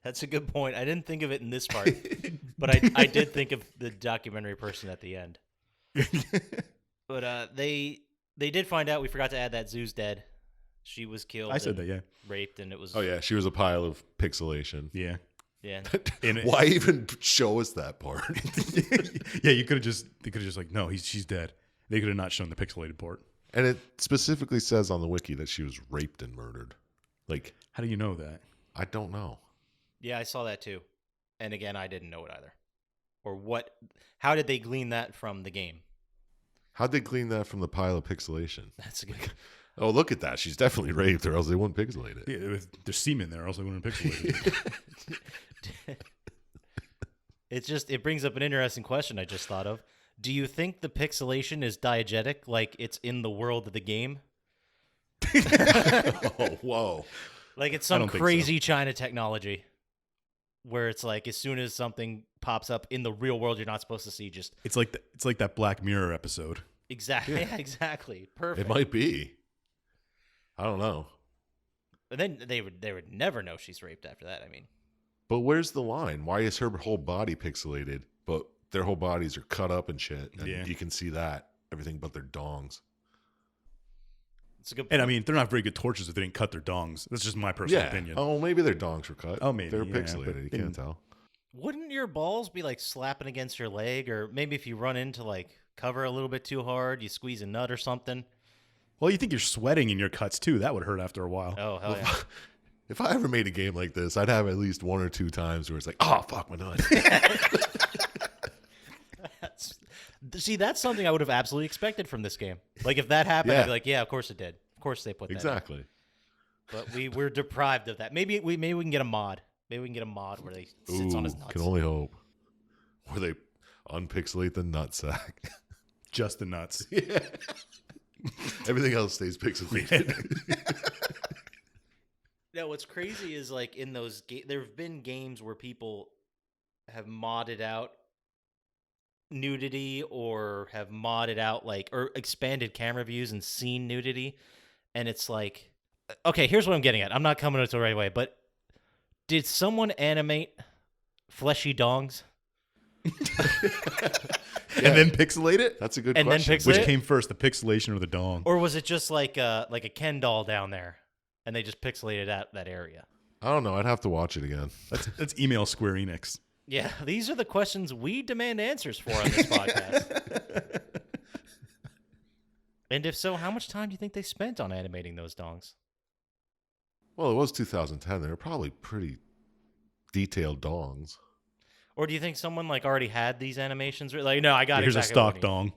that's a good point. I didn't think of it in this part, but I did think of the documentary person at the end. But they did find out. We forgot to add that Zoo's dead. She was killed. I said and that, yeah. raped, and it was. Oh yeah, she was a pile of pixelation. Yeah. Yeah. And Why even show us that part? Yeah, they could have just like, no, she's dead. They could have not shown the pixelated part. And it specifically says on the wiki that she was raped and murdered. Like, How do you know that? I don't know. Yeah, I saw that too. And again, I didn't know it either. Or what? How did they glean that from the game? How'd they clean that from the pile of pixelation? That's a good. Oh, look at that. She's definitely raped, or else they wouldn't pixelate it. Yeah, there's semen there, else they wouldn't have pixelated it. It brings up an interesting question I just thought of. Do you think the pixelation is diegetic, like it's in the world of the game? Oh, whoa. Like it's I some don't think so. crazy China technology where it's like as soon as something pops up in the real world you're not supposed to see, just It's like that Black Mirror episode. exactly. Yeah, exactly. Perfect. It might be. I don't know. But then they would never know she's raped after that. I mean, But where's the line? Why is her whole body pixelated, but their whole bodies are cut up and shit? And Yeah. you can see that. Everything but their dongs. it's a good. And I mean, they're not very good torches if they didn't cut their dongs. That's just my personal opinion. Oh, maybe their dongs were cut. Oh, maybe, They're yeah, pixelated. but You then- can't tell. Wouldn't your balls be like slapping against your leg, or maybe if you run into like cover a little bit too hard, you squeeze a nut or something? Well, you think you're sweating in your cuts too. That would hurt after a while. Oh hell yeah! If I ever made a game like this, I'd have at least one or two times where it's like, oh, fuck my nut. See, that's something I would have absolutely expected from this game. Like if that happened, I'd Yeah. be like, yeah, of course it did. Of course they put that. in. Exactly. But we're deprived of that. Maybe we can get a mod. Maybe we can get a mod where they sits on his nuts. Can only hope. Where they unpixelate the nutsack. Just the nuts. Yeah. Everything else stays pixelated. No, what's crazy is like in those there have been games where people have modded out nudity or have modded out like or expanded camera views and seen nudity, and it's like, okay, here's what I'm getting at. I'm not coming at it the right way, but did someone animate fleshy dongs? And then pixelate it? That's a good And then question. pixelate Which it? came first, the pixelation or the dong? Or was it just like a Ken doll down there, and they just pixelated out that area? I don't know. I'd have to watch it again. Let's email Square Enix. Yeah, these are the questions we demand answers for on this podcast. And if so, how much time do you think they spent on animating those dongs? Well, it was 2010. They were probably pretty detailed dongs. Or do you think someone like already had these animations? Like, no, I got Here's exactly a what stock I need. dong.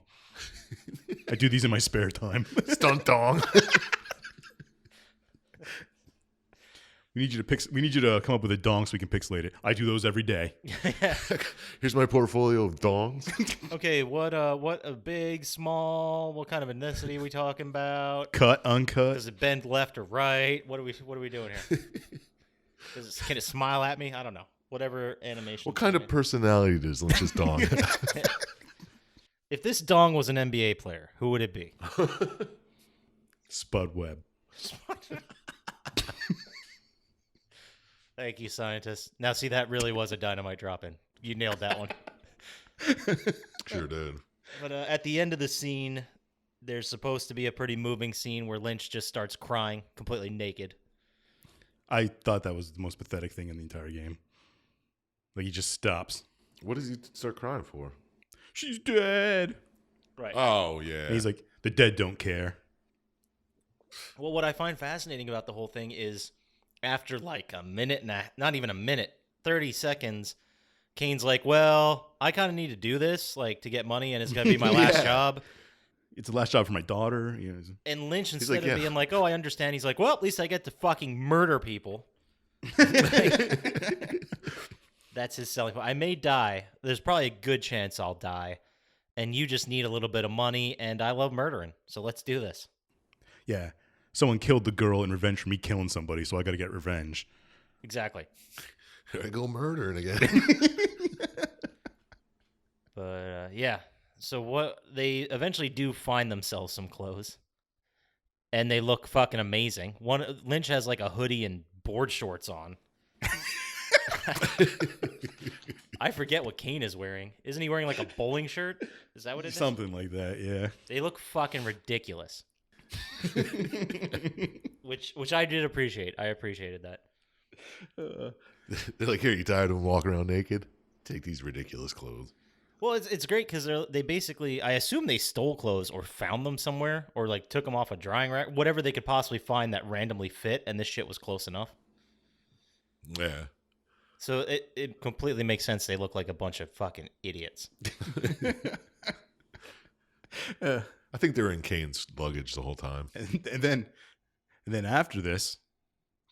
I do these in my spare time. Stunt dong. We need you to come up with a dong so we can pixelate it. I do those every day. Here's my portfolio of dongs. Okay, what a big, small, what kind of ethnicity are we talking about? Cut, uncut. Does it bend left or right? What are we doing here? Can it smile at me? I don't know. Whatever animation. What kind of personality does Lynch's dong have? If this dong was an NBA player, who would it be? Spud web. Thank you, Syintist. Now, see, that really was a dynamite drop-in. You nailed that one. Sure did. But at the end of the scene, there's supposed to be a pretty moving scene where Lynch just starts crying, completely naked. I thought that was the most pathetic thing in the entire game. Like, he just stops. What does he start crying for? She's dead. Right. Oh, yeah. And he's like, the dead don't care. Well, what I find fascinating about the whole thing is after like a minute and not even a minute, 30 seconds, Kane's like, well, I kind of need to do this like to get money and it's going to be my last job. It's the last job for my daughter. You know, And Lynch, instead like, of yeah. being like, oh, I understand, he's like, well, at least I get to fucking murder people. That's his selling point. I may die. There's probably a good chance I'll die. And you just need a little bit of money, and I love murdering. So let's do this. yeah. Someone killed the girl in revenge for me killing somebody, so I got to get revenge. Exactly. Here I go murdering again. But, yeah. So what they eventually do find themselves some clothes. And they look fucking amazing. Lynch has like a hoodie and board shorts on. I forget what Kane is wearing. Isn't he wearing like a bowling shirt? Is that what it is? Something like that, yeah. They look fucking ridiculous. which I did appreciate. I appreciated that. They're like, here, you tired of walking around naked? Take these ridiculous clothes. Well, it's great because they basically, I assume they stole clothes or found them somewhere or like took them off a drying rack, whatever they could possibly find that randomly fit, and this shit was close enough. Yeah. So it completely makes sense they look like a bunch of fucking idiots. I think they were in Kane's luggage the whole time. And then after this,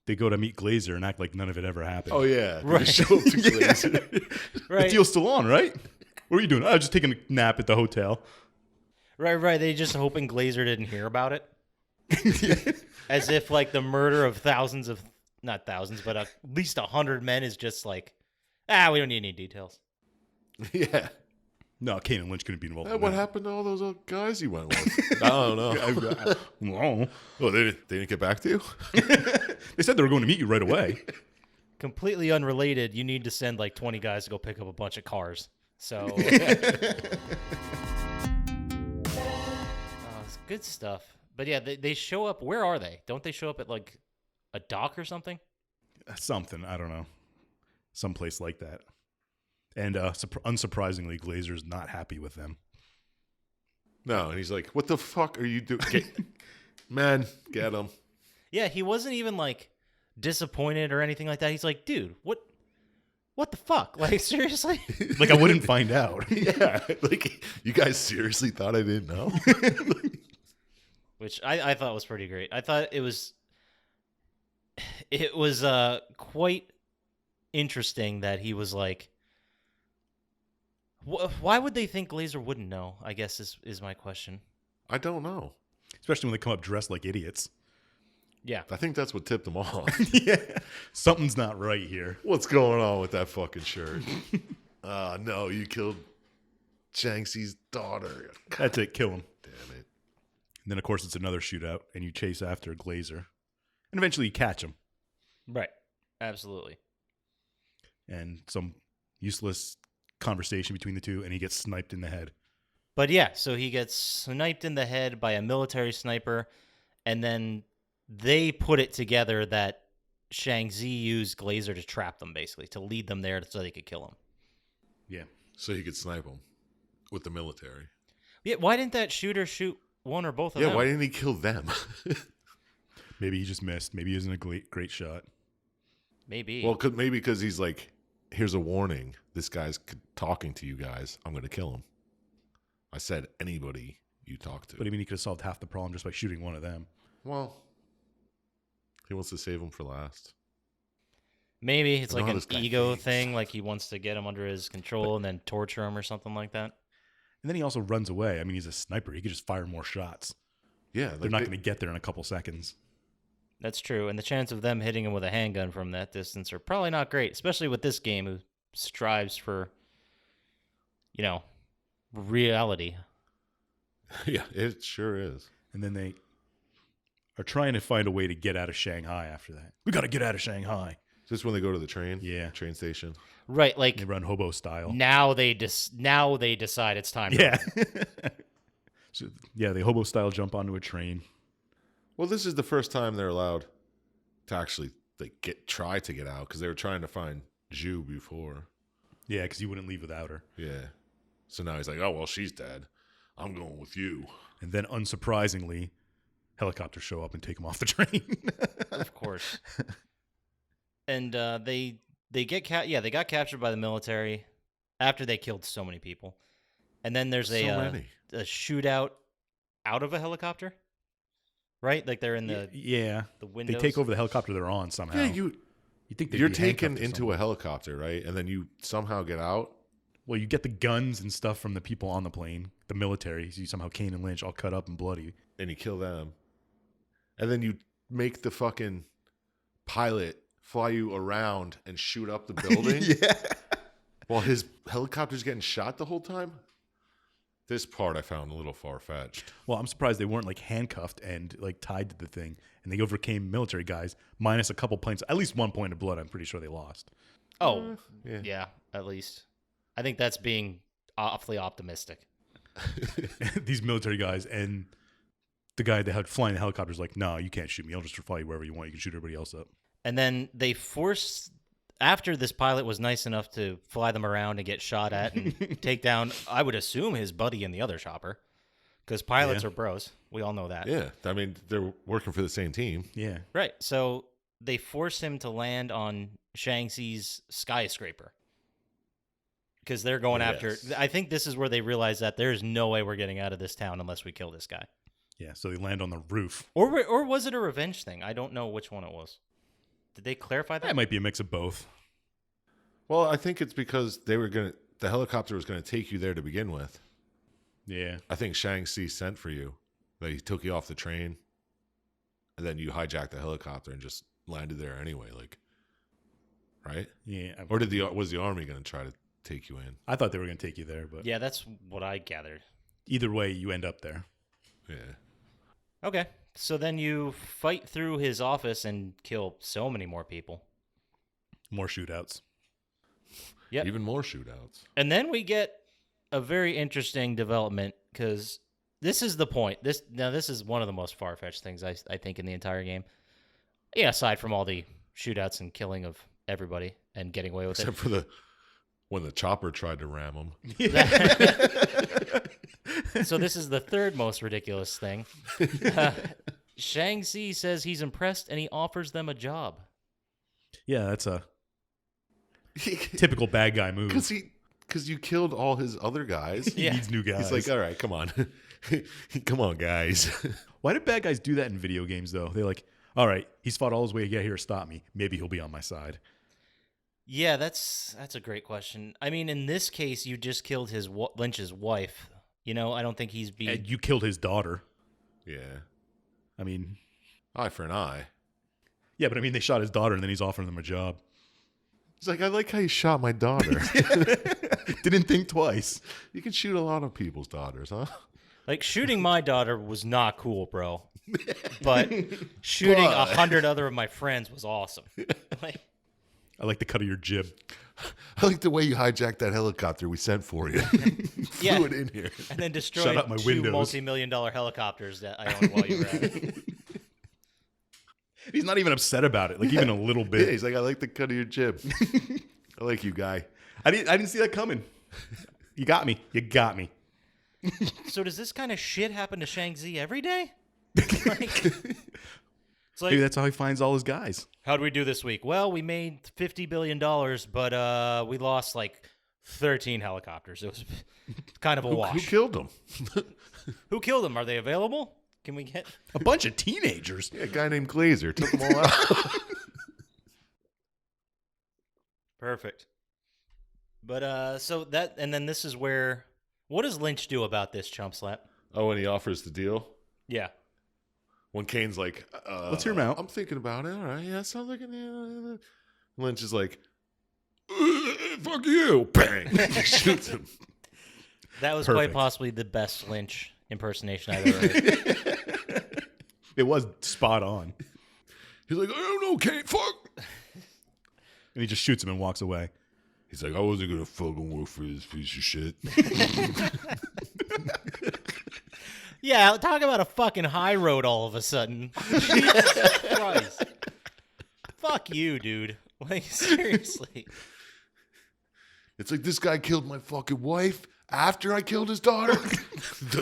they go to meet Glazer and act like none of it ever happened. Oh, yeah. They Right. show up to Glazer. The Right. deal's still on, right? What are you doing? I was just taking a nap at the hotel. Right. They just hoping Glazer didn't hear about it. As if like the murder of not thousands, but at least 100 men is just like, we don't need any details. Yeah. No, Kane and Lynch couldn't be involved. in What that. happened to all those other guys you went with? I don't know. Well, Oh, they didn't get back to you? they said they were going to meet you right away. Completely unrelated, you need to send like 20 guys to go pick up a bunch of cars. So, it's good stuff. But yeah, they show up. Where are they? Don't they show up at like a dock or something? Something, I don't know. Someplace like that. And unsurprisingly, Glazer's not happy with them. No, and he's like, what the fuck are you doing? Man, get him. Yeah, he wasn't even like disappointed or anything like that. He's like, dude, what the fuck? Like, seriously? Like, I wouldn't find out. Yeah. Like, you guys seriously thought I didn't know? Which I thought was pretty great. I thought it was quite interesting that he was like, why would they think Glazer wouldn't know? I guess is my question. I don't know. Especially when they come up dressed like idiots. Yeah. I think that's what tipped them off. Yeah. Something's not right here. What's going on with that fucking shirt? No, you killed Shanksy's daughter. That's it. Kill him. Damn it. And then, of course, it's another shootout, and you chase after Glazer. And eventually you catch him. Right. Absolutely. And some useless conversation between the two, and he gets sniped in the head. But yeah, so he gets sniped in the head by a military sniper, and then they put it together that Shang-Zi used Glazer to trap them, basically, to lead them there so they could kill him. Yeah. So he could snipe him with the military. Yeah, why didn't that shooter shoot one or both of Yeah, them? why didn't he kill them? Maybe he just missed. Maybe he isn't a great shot. Maybe. Well, maybe because he's like, here's a warning. This guy's talking to you guys. I'm going to kill him. I said anybody you talk to. But I mean, he could have solved half the problem just by shooting one of them. Well, he wants to save him for last. Maybe it's I know like how an this guy ego thinks. thing, like he wants to get him under his control and then torture him or something like that. And then he also runs away. I mean, he's a sniper. He could just fire more shots. Yeah. They're not going to get there in a couple seconds. That's true, and the chance of them hitting him with a handgun from that distance are probably not great, especially with this game who strives for, reality. Yeah, it sure is. And then they are trying to find a way to get out of Shanghai after that. We got to get out of Shanghai. Just when they go to the train? Yeah. Train station. Right, like They run hobo style. now they decide it's time. Yeah. To So, yeah, they hobo style jump onto a train. Well, this is the first time they're allowed to actually try to get out because they were trying to find Zhu before. Yeah, because he wouldn't leave without her. Yeah. So now he's like, oh, well, she's dead. I'm going with you. And then, unsurprisingly, helicopters show up and take him off the train. Of course. And they got captured by the military after they killed so many people. And then there's So many. a shootout out of a helicopter. Right? Like they're in the Yeah. windows. They take over the helicopter they're on somehow. Yeah, You think they'd you're be taken handcuffed or into something. a helicopter, right? And then you somehow get out. Well, you get the guns and stuff from the people on the plane, the military. You see somehow Kane and Lynch all cut up and bloody. And you kill them. And then you make the fucking pilot fly you around and shoot up the building. Yeah. While his helicopter's getting shot the whole time. This part I found a little far-fetched. Well, I'm surprised they weren't like handcuffed and like tied to the thing, and they overcame military guys minus a couple points, at least 1 point of blood. I'm pretty sure they lost. Oh, Yeah. yeah, at least. I think that's being awfully optimistic. These military guys and the guy that had flying the helicopter is like, "No, you can't shoot me. I'll just fly you wherever you want. You can shoot everybody else up." And then they forced, after this pilot was nice enough to fly them around and get shot at and take down, I would assume, his buddy in the other chopper. Because pilots Yeah. are bros. We all know that. Yeah. I mean, they're working for the same team. Yeah. Right. So they forced him to land on Shang-Chi's skyscraper. Because they're going after... Yes. I think this is where they realize that there's no way we're getting out of this town unless we kill this guy. Yeah. So they land on the roof. Or was it a revenge thing? I don't know which one it was. Did they clarify that? That might be a mix of both. Well, I think it's because the helicopter was going to take you there to begin with. Yeah. I think Shang-Chi sent for you. That he took you off the train. And then you hijacked the helicopter and just landed there anyway. Like, right? Yeah. Or was the army going to try to take you in? I thought they were going to take you there, but Yeah, that's what I gathered. either way, you end up there. Yeah. Okay. So then you fight through his office and kill so many more people. More shootouts. Yep. Even more shootouts. And then we get a very interesting development because this is the point. This is one of the most far-fetched things I think in the entire game. Yeah, aside from all the shootouts and killing of everybody and getting away with Except for when the chopper tried to ram him. it. So this is the third most ridiculous thing. Shang-Chi says he's impressed and he offers them a job. Yeah, that's a typical bad guy move. Because you killed all his other guys. He Yeah. needs new guys. He's like, all right, come on. Come on, guys. Why do bad guys do that in video games, though? They're like, all right, he's fought all his way to get here to stop me. Maybe he'll be on my side. Yeah, that's a great question. I mean, in this case, you just killed Lynch's wife. You know, I don't think he's being... And you killed his daughter. Yeah. I mean, Eye for an eye. yeah, but I mean, they shot his daughter and then he's offering them a job. He's like, I like how you shot my daughter. Didn't think twice. You can shoot a lot of people's daughters, huh? Like, shooting my daughter was not cool, bro. But shooting 100 other of my friends was awesome. Like, I like the cut of your jib. I like the way you hijacked that helicopter we sent for you. Yeah. Flew it in here. And then Shut destroyed up my 2 windows. multi-million-dollar helicopters that I owned while you were at it. He's not even upset about it, like even a little Yeah, bit. he's like, I like the cut of your jib. I like you, guy. I didn't see that coming. You got me. You got me. So does this kind of shit happen to Shang-Zi every day? Like, it's like, Maybe that's how he finds all his guys. how'd we do this week? Well, we made $50 billion, but we lost like 13 helicopters. It was kind of a Who wash. killed him? Who killed them? Are they available? Can we get... A bunch of teenagers. Yeah, a guy named Glazer took them all out. Perfect. But so that, and then this is where, what does Lynch do about this, Chump Slap? Oh, and he offers the deal? Yeah. When Kane's like, Let's hear him out. I'm thinking about it. All right, yeah, sounds like an. Lynch is like, fuck you. Bang. Shoots him. That was Perfect. quite possibly the best Lynch impersonation I've ever heard. It was spot on. He's like, I don't know, Kane, fuck. And he just shoots him and walks away. He's like, I wasn't going to fucking work for this piece of shit. Yeah, talk about a fucking high road all of a sudden. Jesus Christ. Fuck you, dude. Like, seriously. It's like, this guy killed my fucking wife after I killed his daughter.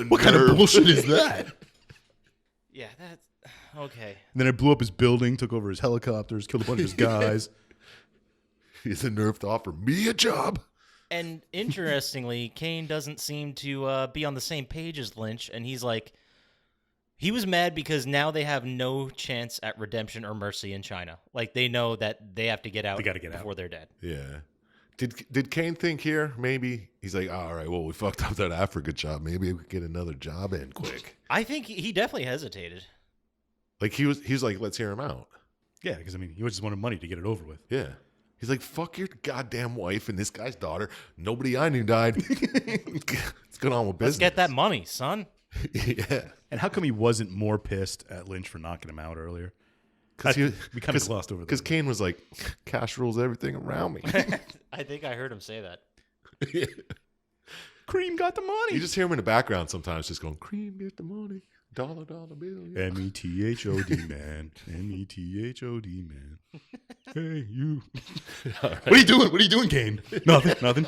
What kind of bullshit is that? Yeah, that's... Okay. And then it blew up his building, took over his helicopters, killed a bunch of his guys. He has the nerve to offer me a job. And interestingly, Kane doesn't seem to be on the same page as Lynch, and he's like... He was mad because now they have no chance at redemption or mercy in China. Like, they know that they have to get out They gotta get out. before they're dead. Yeah. Did Kane think here, maybe? He's like, all right, well, we fucked up that Africa job. Maybe we could get another job in quick. I think he definitely hesitated. Like, he was like, let's hear him out. Yeah, because, I mean, he just wanted money to get it over with. Yeah. He's like, fuck your goddamn wife and this guy's daughter. Nobody I knew died. What's going on with business? Let's get that money, son. Yeah. And how come he wasn't more pissed at Lynch for knocking him out earlier? We kind of glossed over Because that. Kane was like, cash rules everything around me. I think I heard him say that. Cream got the money. You just hear him in the background sometimes just going, Cream, get the money. Dollar bill. Yeah. METHOD, man. METHOD, man. Hey, you. All right. What are you doing? What are you doing, Kane? Nothing.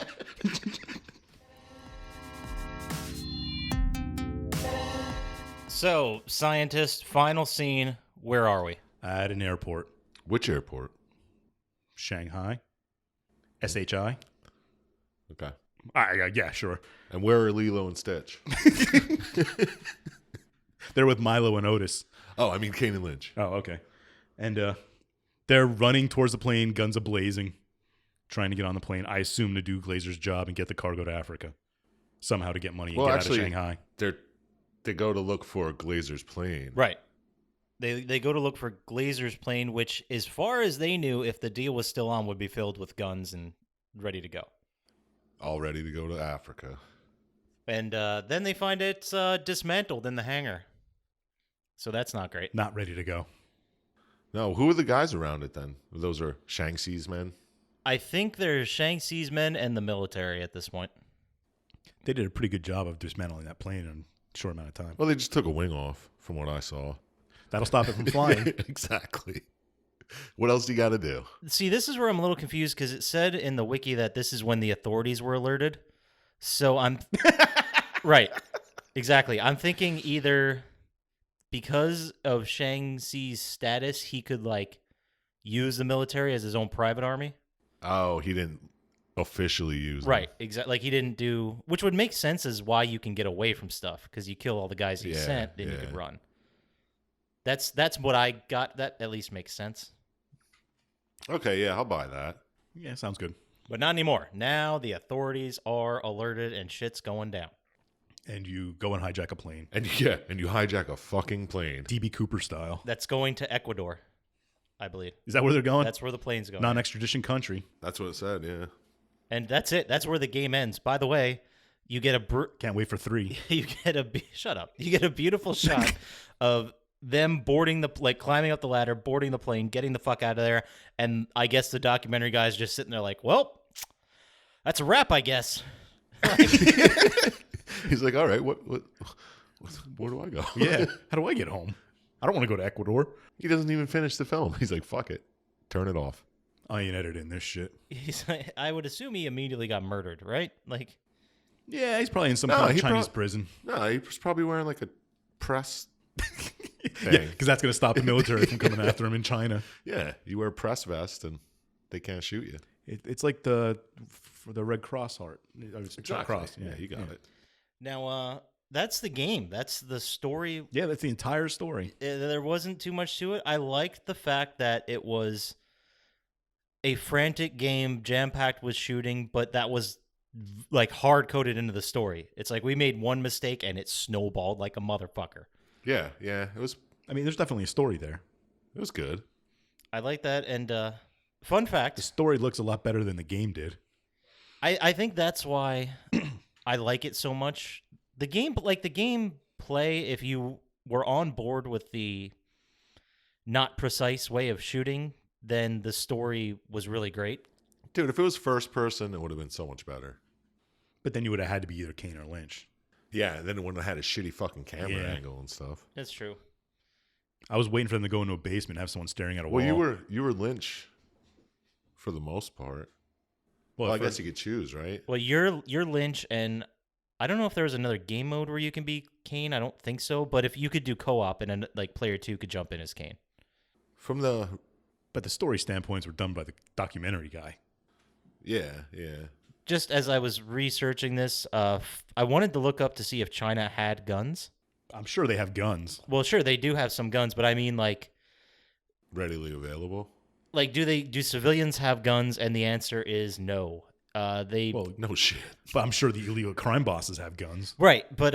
So, Syintist, final scene. Where are we? At an airport. Which airport? Shanghai. SHI. Okay. Yeah, sure. And where are Lilo and Stitch? They're with Milo and Otis. Oh, I mean Kane and Lynch. Oh, okay. And they're running towards the plane, guns a-blazing, trying to get on the plane, I assume to do Glazer's job and get the cargo to Africa. Somehow to get money and Well, get actually, out of Shanghai. They go to look for Glazer's plane. Right. They go to look for Glazer's plane, which, as far as they knew, if the deal was still on, would be filled with guns and ready to go. All ready to go to Africa. And then they find it's dismantled in the hangar. So that's not great. Not ready to go. No, who are the guys around it then? Those are Shang-Chi's men? I think there's Shang-Chi's men and the military at this point. They did a pretty good job of dismantling that plane in a short amount of time. Well, they just took a wing off, from what I saw. That'll stop it from flying. Exactly. What else do you got to do? See, this is where I'm a little confused because it said in the wiki that this is when the authorities were alerted. So I'm... Right. Exactly. I'm thinking either because of Shang-Chi's status, he could, like, use the military as his own private army. Oh, he didn't officially use them. Right. Exactly. Like, he didn't do... Which would make sense as why you can get away from stuff, because you kill all the guys you sent, then you could run. That's what I got. That at least makes sense. Okay, yeah, I'll buy that. Yeah, sounds good. But not anymore. Now the authorities are alerted and shit's going down. And you go and hijack a plane. And you hijack a fucking plane. DB Cooper style. That's going to Ecuador, I believe. Is that where they're going? That's where the plane's going. Non-extradition country. That's what it said, yeah. And that's it. That's where the game ends. By the way, you get Can't wait for 3. shut up. You get a beautiful shot of them boarding climbing up the ladder, boarding the plane, getting the fuck out of there. And I guess the documentary guy's just sitting there like, well, That's a wrap, I guess. He's like, all right, where do I go? Yeah. How do I get home? I don't want to go to Ecuador. He doesn't even finish the film. He's like, fuck it. Turn it off. I ain't editing this shit. I would assume he immediately got murdered, right? Like, Yeah, he's probably in some kind of Chinese prison. No, he was probably wearing like a press Yeah, thing. because that's going to stop the military from coming after him in China. Yeah, you wear a press vest and they can't shoot you. It's like the Red Cross heart. Cross. Yeah, you got it. now, that's the game. That's the story. Yeah, that's the entire story. There wasn't too much to it. I liked the fact that it was a frantic game, jam-packed with shooting, but that was like hard-coded into the story. It's like we made one mistake and it snowballed like a motherfucker. Yeah, it was There's definitely a story there. good. I like that. And fun fact, The story looks a lot better than the game did. I think that's why I like it so much. The game play, if you were on board with the not precise way of shooting, then the story was really great. Dude, if it was first person, it would have been so much better. But then you would have had to be either Kane or Lynch. Yeah, then it wouldn't have had a shitty fucking camera Yeah. angle and stuff. That's true. I was waiting for them to go into a basement and have someone staring at a wall. Well, you were Lynch for the most part. Well, I for- guess you could choose, right? Well, you're Lynch, and I don't know if there was another game mode where you can be Kane. I don't think so. But if you could do co-op, and then like player 2 could jump in as Kane. But the story standpoints were done by the documentary guy. Yeah. Just as I was researching this, I wanted to look up to see if China had guns. I'm sure they have guns. Well, sure, they do have some guns, but I mean, like Readily available. do civilians have guns? And the answer is no. Well, No shit. but I'm sure the illegal crime bosses have guns. Right, but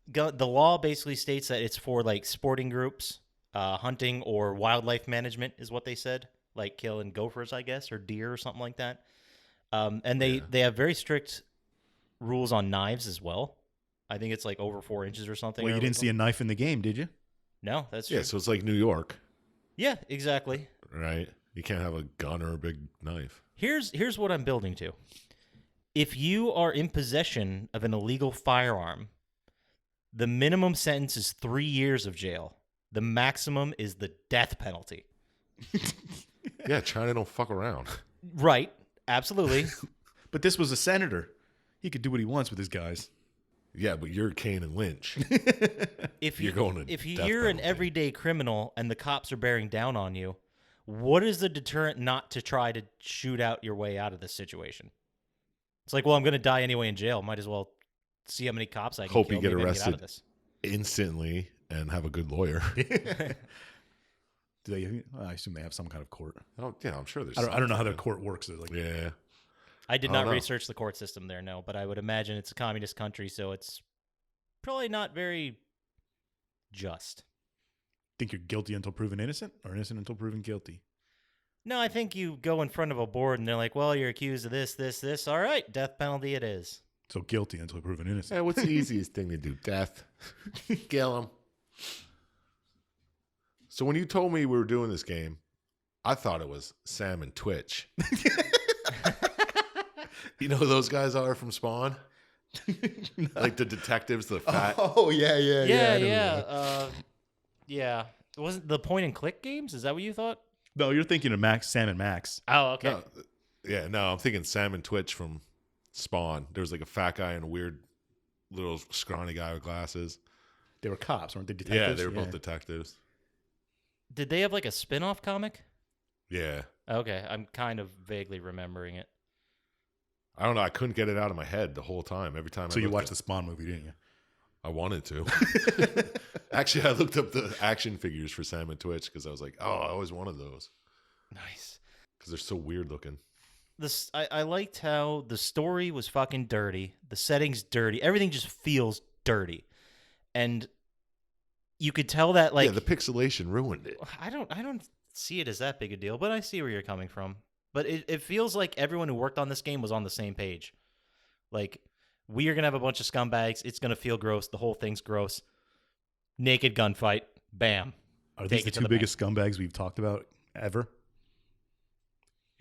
the law basically states that it's for like sporting groups, hunting or wildlife management is what they said, like killing gophers, I guess, or deer or something like that. And they have very strict rules on knives as well. I think it's like over 4 inches or something. Well, you didn't see a knife in the game, did you? No, that's true. Yeah, so it's like New York, Yeah, exactly. right? You can't have a gun or a big knife. Here's what I'm building to. If you are in possession of an illegal firearm, the minimum sentence is 3 years of jail. The maximum is the death penalty. Yeah, China don't fuck around. Right. Absolutely. But this was a senator. He could do what he wants with his guys. Yeah, but you're Kane and Lynch. If You're going to if death you're an penalty. everyday criminal and the cops are bearing down on you, what is the deterrent not to try to shoot out your way out of this situation? It's like, well, I'm going to die anyway in jail. Might as well see how many cops I can Hope kill. you get Maybe I can arrested out of this. Instantly and have a good lawyer. Do they? I assume they have some kind of court. Oh, yeah, I'm sure there's. I don't know how their something. court works. They're like, Yeah. I did I not don't know. research the court system there, no, but I would imagine it's a communist country, so it's probably not very just. think you're guilty until proven innocent, or innocent until proven guilty. No, I think you go in front of a board and they're like, well, you're accused of this, this, this. All right, death penalty it is. So guilty until proven innocent. Yeah, what's the easiest thing to do? Death. Kill him. So when you told me we were doing this game, I thought it was Sam and Twitch. You know who those guys are from Spawn? Like the detectives, the fat. Oh yeah. Yeah. It wasn't the point and click games? Is that what you thought? No, you're thinking of Sam and Max. Oh, okay. No, yeah, no, I'm thinking Sam and Twitch from Spawn. There was like a fat guy and a weird little scrawny guy with glasses. They were cops, weren't they? Detectives? Yeah, they were both detectives. Did they have like a spin-off comic? Yeah. Okay, I'm kind of vaguely remembering it. I don't know. I couldn't get it out of my head the whole time. Every time So I you looked watched at- the Spawn movie, didn't you? I wanted to. Actually, I looked up the action figures for Sam and Twitch because I was like, oh, I always wanted those Nice. because they're so weird looking. I liked how the story was fucking dirty. The setting's dirty. Everything just feels dirty. And you could tell that like yeah, the pixelation ruined it. I don't see it as that big a deal, but I see where you're coming from. But it feels like everyone who worked on this game was on the same page. Like, we are going to have a bunch of scumbags. It's going to feel gross. The whole thing's gross. Naked gunfight. Bam. Are these Take the it to two the biggest scumbags we've talked about ever?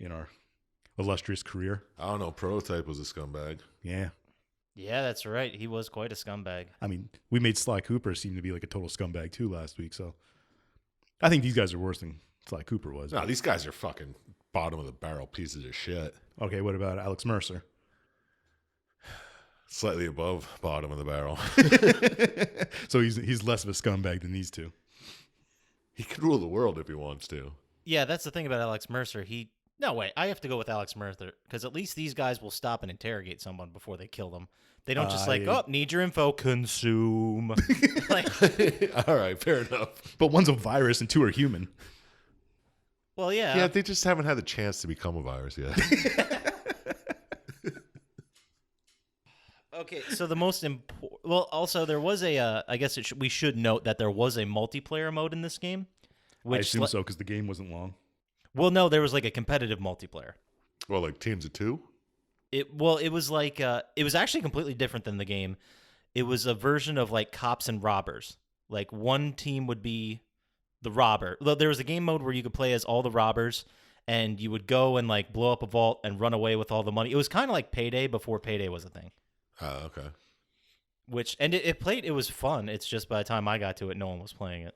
In our illustrious career. I don't know. Prototype was a scumbag. Yeah. Yeah, that's right. He was quite a scumbag. I mean, we made Sly Cooper seem to be like a total scumbag too last week, so I think these guys are worse than Sly Cooper was. No, these guys are fucking bottom of the barrel pieces of shit. Okay, what about Alex Mercer? Slightly above bottom of the barrel. So he's less of a scumbag than these two. He could rule the world if he wants to. Yeah, that's the thing about Alex Mercer. No, wait, I have to go with Alex Mercer because at least these guys will stop and interrogate someone before they kill them. They don't just need your info, consume. All right, fair enough. But one's a virus and two are human. Well, yeah. Yeah, they just haven't had the chance to become a virus yet. Okay, so the most important... Well, also, there was a... I guess we should note that there was a multiplayer mode in this game. I assume so, because the game wasn't long. Well, no, there was like a competitive multiplayer. Well, like teams of two? It was like... it was actually completely different than the game. It was a version of like cops and robbers. Like one team would be the robber. There was a game mode where you could play as all the robbers, and you would go and like blow up a vault and run away with all the money. It was kind of like Payday before Payday was a thing. Oh, okay. It was fun. It's just by the time I got to it, no one was playing it.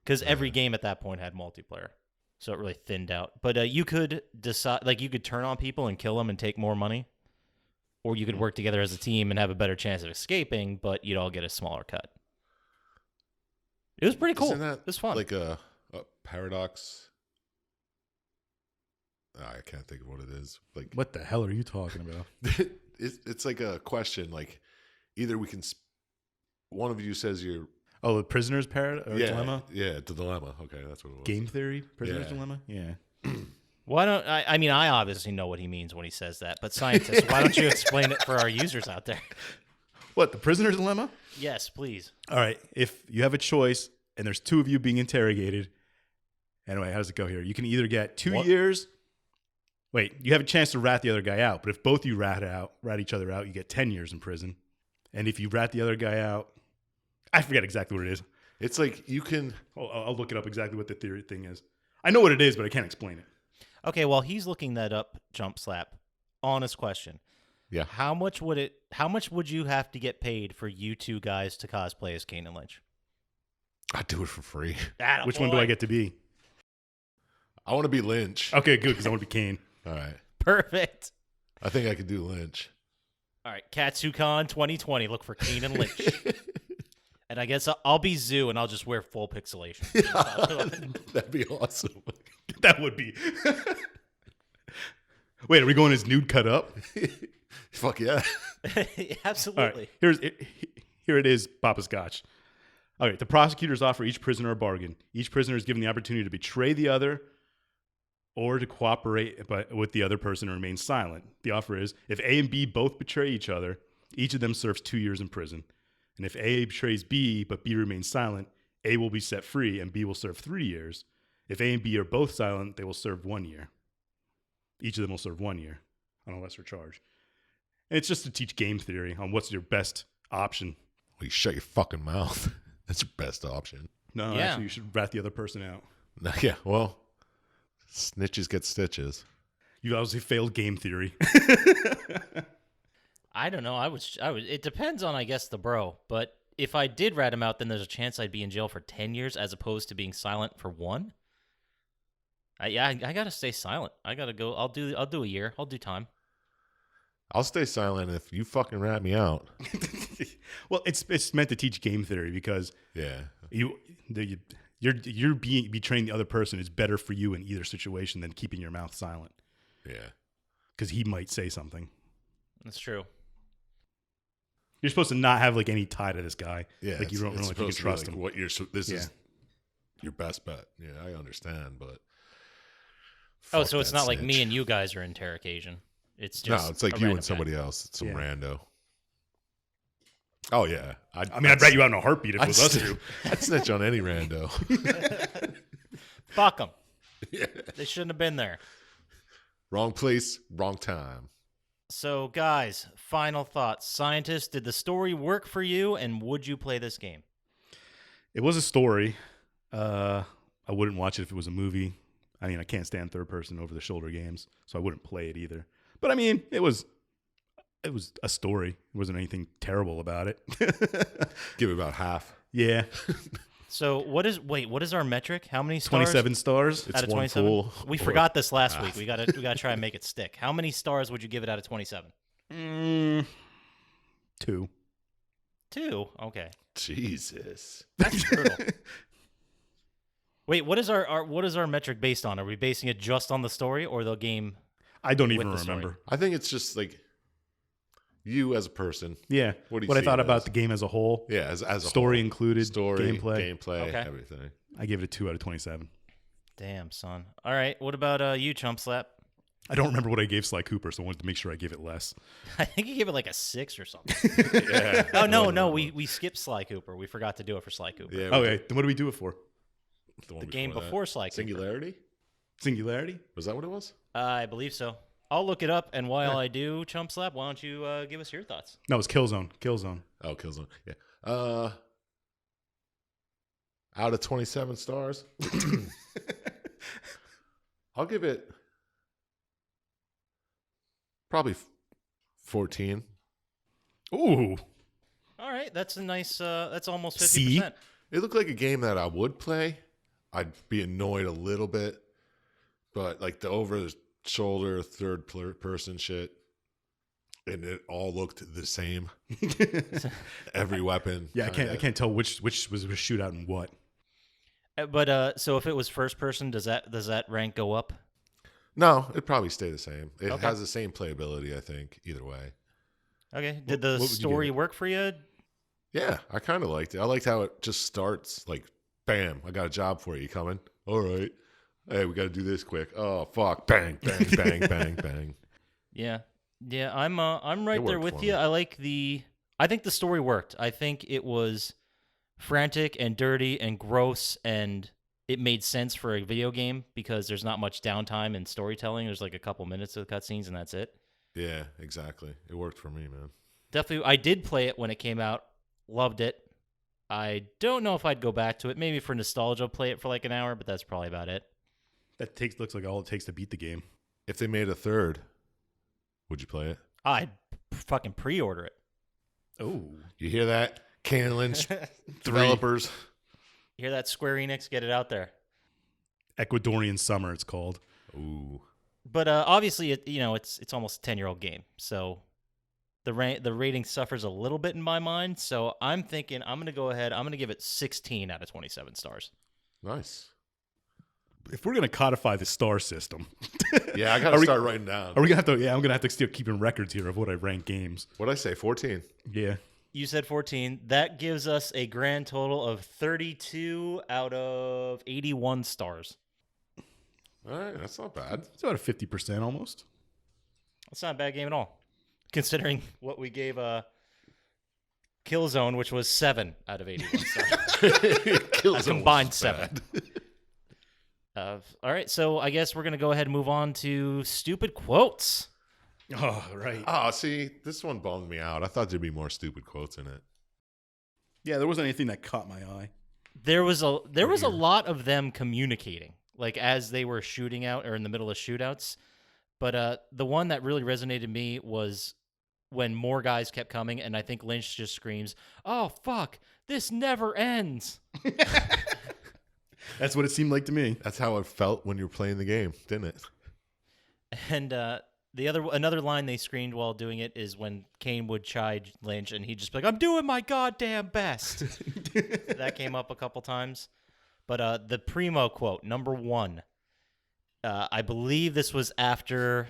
Because every game at that point had multiplayer. So it really thinned out. But you could decide, like you could turn on people and kill them and take more money. Or you could work together as a team and have a better chance of escaping, but you'd all get a smaller cut. It was pretty cool. Isn't that it was fun. Like a paradox? I can't think of what it is. Like, What the hell are you talking about? it's like a question. Like, either we can. One of you says you're. Oh, the prisoner's dilemma? Yeah, the dilemma. Okay, that's what it was. Game theory? Prisoner's Yeah. dilemma? Yeah. Why don't I mean, I obviously know what he means when he says that, but Syintist, why don't you explain it for our users out there? What, the prisoner's dilemma? Yes, please. All right. If you have a choice and there's two of you being interrogated, anyway, how does it go here? You can either get 2 years. Wait, you have a chance to rat the other guy out, but if both you rat each other out, you get 10 years in prison. And if you rat the other guy out, I forget exactly what it is. It's like you can. I'll look it up exactly what the theory thing is. I know what it is, but I can't explain it. Okay, while he's looking that up, Chump Slap, honest question. Yeah. How much would you have to get paid for you two guys to cosplay as Kane and Lynch? I do it for free. Which one do I get to be? I want to be Lynch. Okay, good, because I want to be Kane. All right. Perfect. I think I could do Lynch. All right, KatsuCon 2020. Look for Kane and Lynch. And I guess I'll be Zoo, and I'll just wear full pixelation. That'd be awesome. That would be. Wait, are we going as nude cut up? Fuck yeah. Absolutely. All right, here it is, Poppascotch. All right, the prosecutors offer each prisoner a bargain. Each prisoner is given the opportunity to betray the other or to cooperate with the other person and remain silent. The offer is, if A and B both betray each other, each of them serves 2 years in prison. And if A betrays B, but B remains silent, A will be set free and B will serve 3 years. If A and B are both silent, they will serve 1 year. Each of them will serve 1 year on a lesser charge. And it's just to teach game theory on what's your best option. Well, you shut your fucking mouth. That's your best option. No, Yeah. actually, you should rat the other person out. No, yeah, well, snitches get stitches. You obviously failed game theory. I don't know. I would. It depends on, I guess, the bro. But if I did rat him out, then there's a chance I'd be in jail for 10 years as opposed to being silent for 1. I gotta stay silent. I gotta go. I'll do a year. I'll do time. I'll stay silent if you fucking rat me out. Well, it's meant to teach game theory because Yeah. you're betraying the other person is better for you in either situation than keeping your mouth silent Yeah. because he might say something. That's true. You're supposed to not have like any tie to this guy. Yeah. Like you don't know if you can supposed to be trust like him. What this Yeah. is your best bet. Yeah, I understand, but. Oh, fuck so it's that not like snitch. me and you guys are interrogation. It's just No, it's like a you random and somebody else. It's some Yeah. rando. Oh, yeah. I'd rat you out in a heartbeat if it was us two. I'd snitch on any rando. guy. Fuck them. Yeah. They shouldn't have been there. Wrong place, wrong time. So, guys, final thoughts. Syintist, did the story work for you, and would you play this game? It was a story. I wouldn't watch it if it was a movie. I mean, I can't stand third-person over-the-shoulder games, so I wouldn't play it either. But I mean, it was a story. It wasn't anything terrible about it. Give it about half. Yeah, So what is our metric? How many stars? 27 stars. It's out of one 27? full. We or forgot this last half. week. We gotta try and make it stick. How many stars would you give it out of 27? 2. 2. Okay. Jesus. That's brutal. Wait, what is our metric based on? Are we basing it just on the story or the game? I don't even With the story. remember. I think it's just like you as a person. Yeah, What do you what I see thought it about as? the game as a whole. Yeah, as a Story whole. included, Story, gameplay. Okay. everything. I gave it a 2 out of 27. Damn, son. All right. What about you, Chump Slap? I don't remember what I gave Sly Cooper, so I wanted to make sure I gave it less. I think you gave it like a 6 or something. Yeah. Oh no, we skipped Sly Cooper. We forgot to do it for Sly Cooper. Yeah. Okay, then what do we do it for? one The game that. before Sly Cooper. Singularity? Singularity? Was that what it was? I believe so. I'll look it up, and while I do, Chump Slap, why don't you give us your thoughts? No, it's Killzone. Killzone. Oh, Killzone. Yeah. Out of 27 stars, I'll give it probably 14. Ooh. All right, that's a nice. That's almost 50%. See? It looked like a game that I would play. I'd be annoyed a little bit, but like the over-the-shoulder third-person shit, and it all looked the same. Every weapon. Yeah, I kinda. can't tell which was a shootout and what. But so if it was first person, does that rank go up? No, it'd probably stay the same. It Okay. has the same playability, I think, either way. Okay. What- Did the what would you give story it? work for you? Yeah, I kind of liked it. I liked how it just starts like, bam, I got a job for you. You coming? All right. Hey, we got to do this quick. Oh, fuck. Bang, bang, bang, bang, bang. Yeah. Yeah, I'm right It there worked with for you. me. I think the story worked. I think it was frantic and dirty and gross, and it made sense for a video game because there's not much downtime in storytelling. There's like a couple minutes of cutscenes and that's it. Yeah, exactly. It worked for me, man. Definitely, I did play it when it came out. Loved it. I don't know if I'd go back to it. Maybe for nostalgia, play it for like an hour, but that's probably about it. Looks like all it takes to beat the game. If they made a third, would you play it? I'd fucking pre-order it. Oh. You hear that? Kane and Lynch developers. Hear that, Square Enix? Get it out there. Ecuadorian Summer, it's called. Ooh. But obviously, it's almost a 10-year-old game, so the rating suffers a little bit in my mind. So I'm thinking I'm going to go ahead. I'm going to give it 16 out of 27 stars. Nice. If we're gonna codify the star system, Yeah, I got to Are we- start writing down. are we gonna have to? Yeah, I'm gonna have to start keeping records here of what I rank games. What'd I say? 14. Yeah. You said 14. That gives us a grand total of 32 out of 81 stars. All right, that's not bad. It's about a 50% almost. That's not a bad game at all, considering what we gave Killzone, which was 7 out of 81 stars. Killzone A combined was 7. bad. All right, so I guess we're going to go ahead and move on to stupid quotes. Oh, right. Oh, see, this one bummed me out. I thought there'd be more stupid quotes in it. Yeah, there wasn't anything that caught my eye. There was a lot of them communicating, like as they were shooting out or in the middle of shootouts. But the one that really resonated me was when more guys kept coming, and I think Lynch just screams, "Oh fuck, this never ends!" That's what it seemed like to me. That's how it felt when you were playing the game, didn't it? And another line they screamed while doing it is when Kane would chide Lynch, and he'd just be like, "I'm doing my goddamn best." That came up a couple times. But the Primo quote, number 1, I believe this was after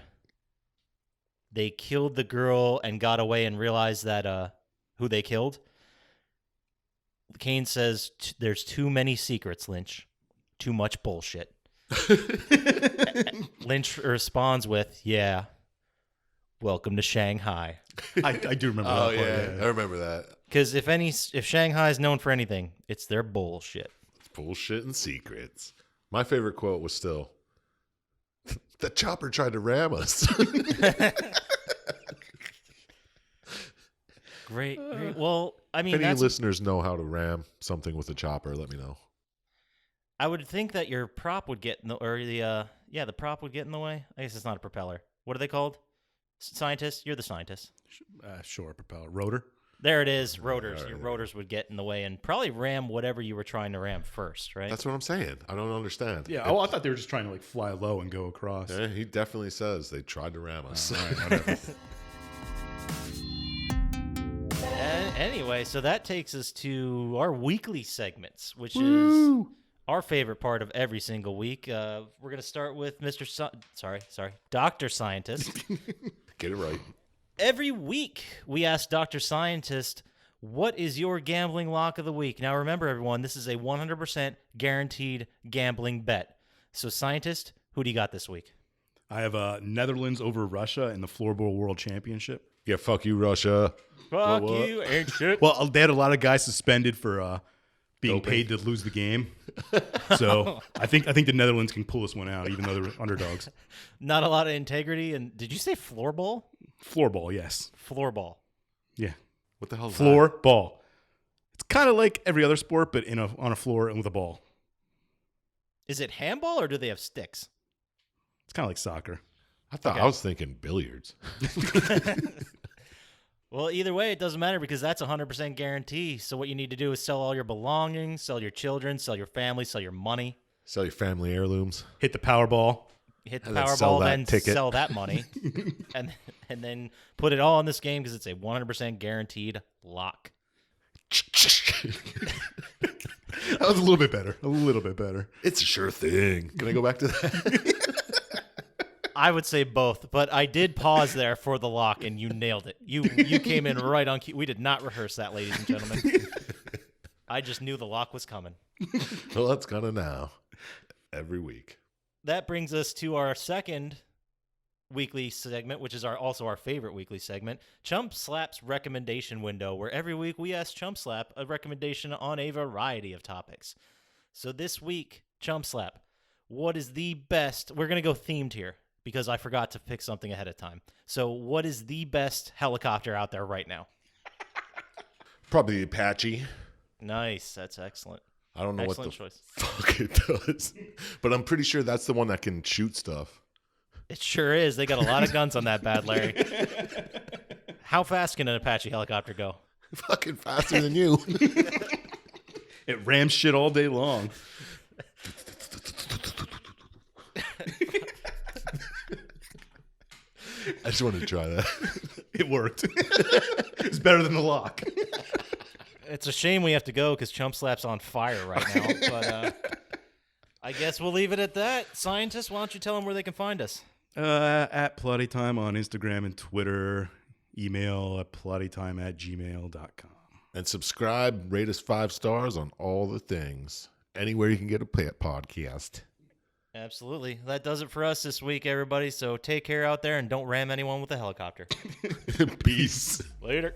they killed the girl and got away and realized that who they killed. Kane says, "There's too many secrets, Lynch. Too much bullshit." Lynch responds with, "Yeah, welcome to Shanghai." I do remember Oh, that part. yeah. I remember that. Because if Shanghai is known for anything, it's their bullshit. It's bullshit and secrets. My favorite quote was still, "The chopper tried to ram us." Great. Well, I mean, If any that's, listeners know how to ram something with a chopper, let me know. I would think that your prop would get in the, or the prop would get in the way. I guess it's not a propeller. What are they called? Scientist? You're the scientist. Sure, propeller. Rotor? There it is, rotors. All right. Your rotors would get in the way and probably ram whatever you were trying to ram first, right? That's what I'm saying. I don't understand. Yeah, I thought they were just trying to like fly low and go across. Yeah, he definitely says they tried to ram us. All right, whatever. Anyway, so that takes us to our weekly segments, which is our favorite part of every single week. We're going to start with Dr. Scientist. Get it right. Every week, we ask Dr. Scientist, what is your gambling lock of the week? Now, remember, everyone, this is a 100% guaranteed gambling bet. So, Scientist, who do you got this week? I have Netherlands over Russia in the Floorball World Championship. Yeah, fuck you, Russia. Fuck What? you, ain't shit. Well, they had a lot of guys suspended for being Doping. paid to lose the game. So I think the Netherlands can pull this one out, even though they're underdogs. Not a lot of integrity. And did you say floorball? Floorball, yes. Floorball. Yeah. What the hell is Floor ball. It's kind of like every other sport, but on a floor and with a ball. Is it handball or do they have sticks? It's kind of like soccer. I thought I was thinking billiards. Well, either way, it doesn't matter because that's 100% guarantee. So what you need to do is sell all your belongings, sell your children, sell your family, sell your money. Sell your family heirlooms. Hit the Powerball. Hit the And then sell Powerball, that then ticket. sell that money, and then put it all in this game because it's a 100% guaranteed lock. That was a little bit better. A little bit better. It's a sure thing. Can I go back to that? I would say both, but I did pause there for the lock, and you nailed it. You came in right on cue. We did not rehearse that, ladies and gentlemen. I just knew the lock was coming. Well, that's kind of now. Every week. That brings us to our second weekly segment, which is also our favorite weekly segment, Chump Slap's recommendation window, where every week we ask Chump Slap a recommendation on a variety of topics. So this week, Chump Slap, what is the best? We're going to go themed here because I forgot to pick something ahead of time. So what is the best helicopter out there right now? Probably the Apache. Nice. That's excellent. I don't know Excellent what the choice. fuck it does. But I'm pretty sure that's the one that can shoot stuff. It sure is. They got a lot of guns on that bad Larry. How fast can an Apache helicopter go? Fucking faster than you. It rams shit all day long. I just wanted to try that. It worked. It's better than the lock. It's a shame we have to go because Chump Slap's on fire right now. But I guess we'll leave it at that. Scientist, why don't you tell them where they can find us? At Plotty Time on Instagram and Twitter. Email at plottytime@gmail.com. And subscribe, rate us 5 stars on all the things. Anywhere you can get a podcast. Absolutely. That does it for us this week, everybody. So take care out there and don't ram anyone with a helicopter. Peace. Later.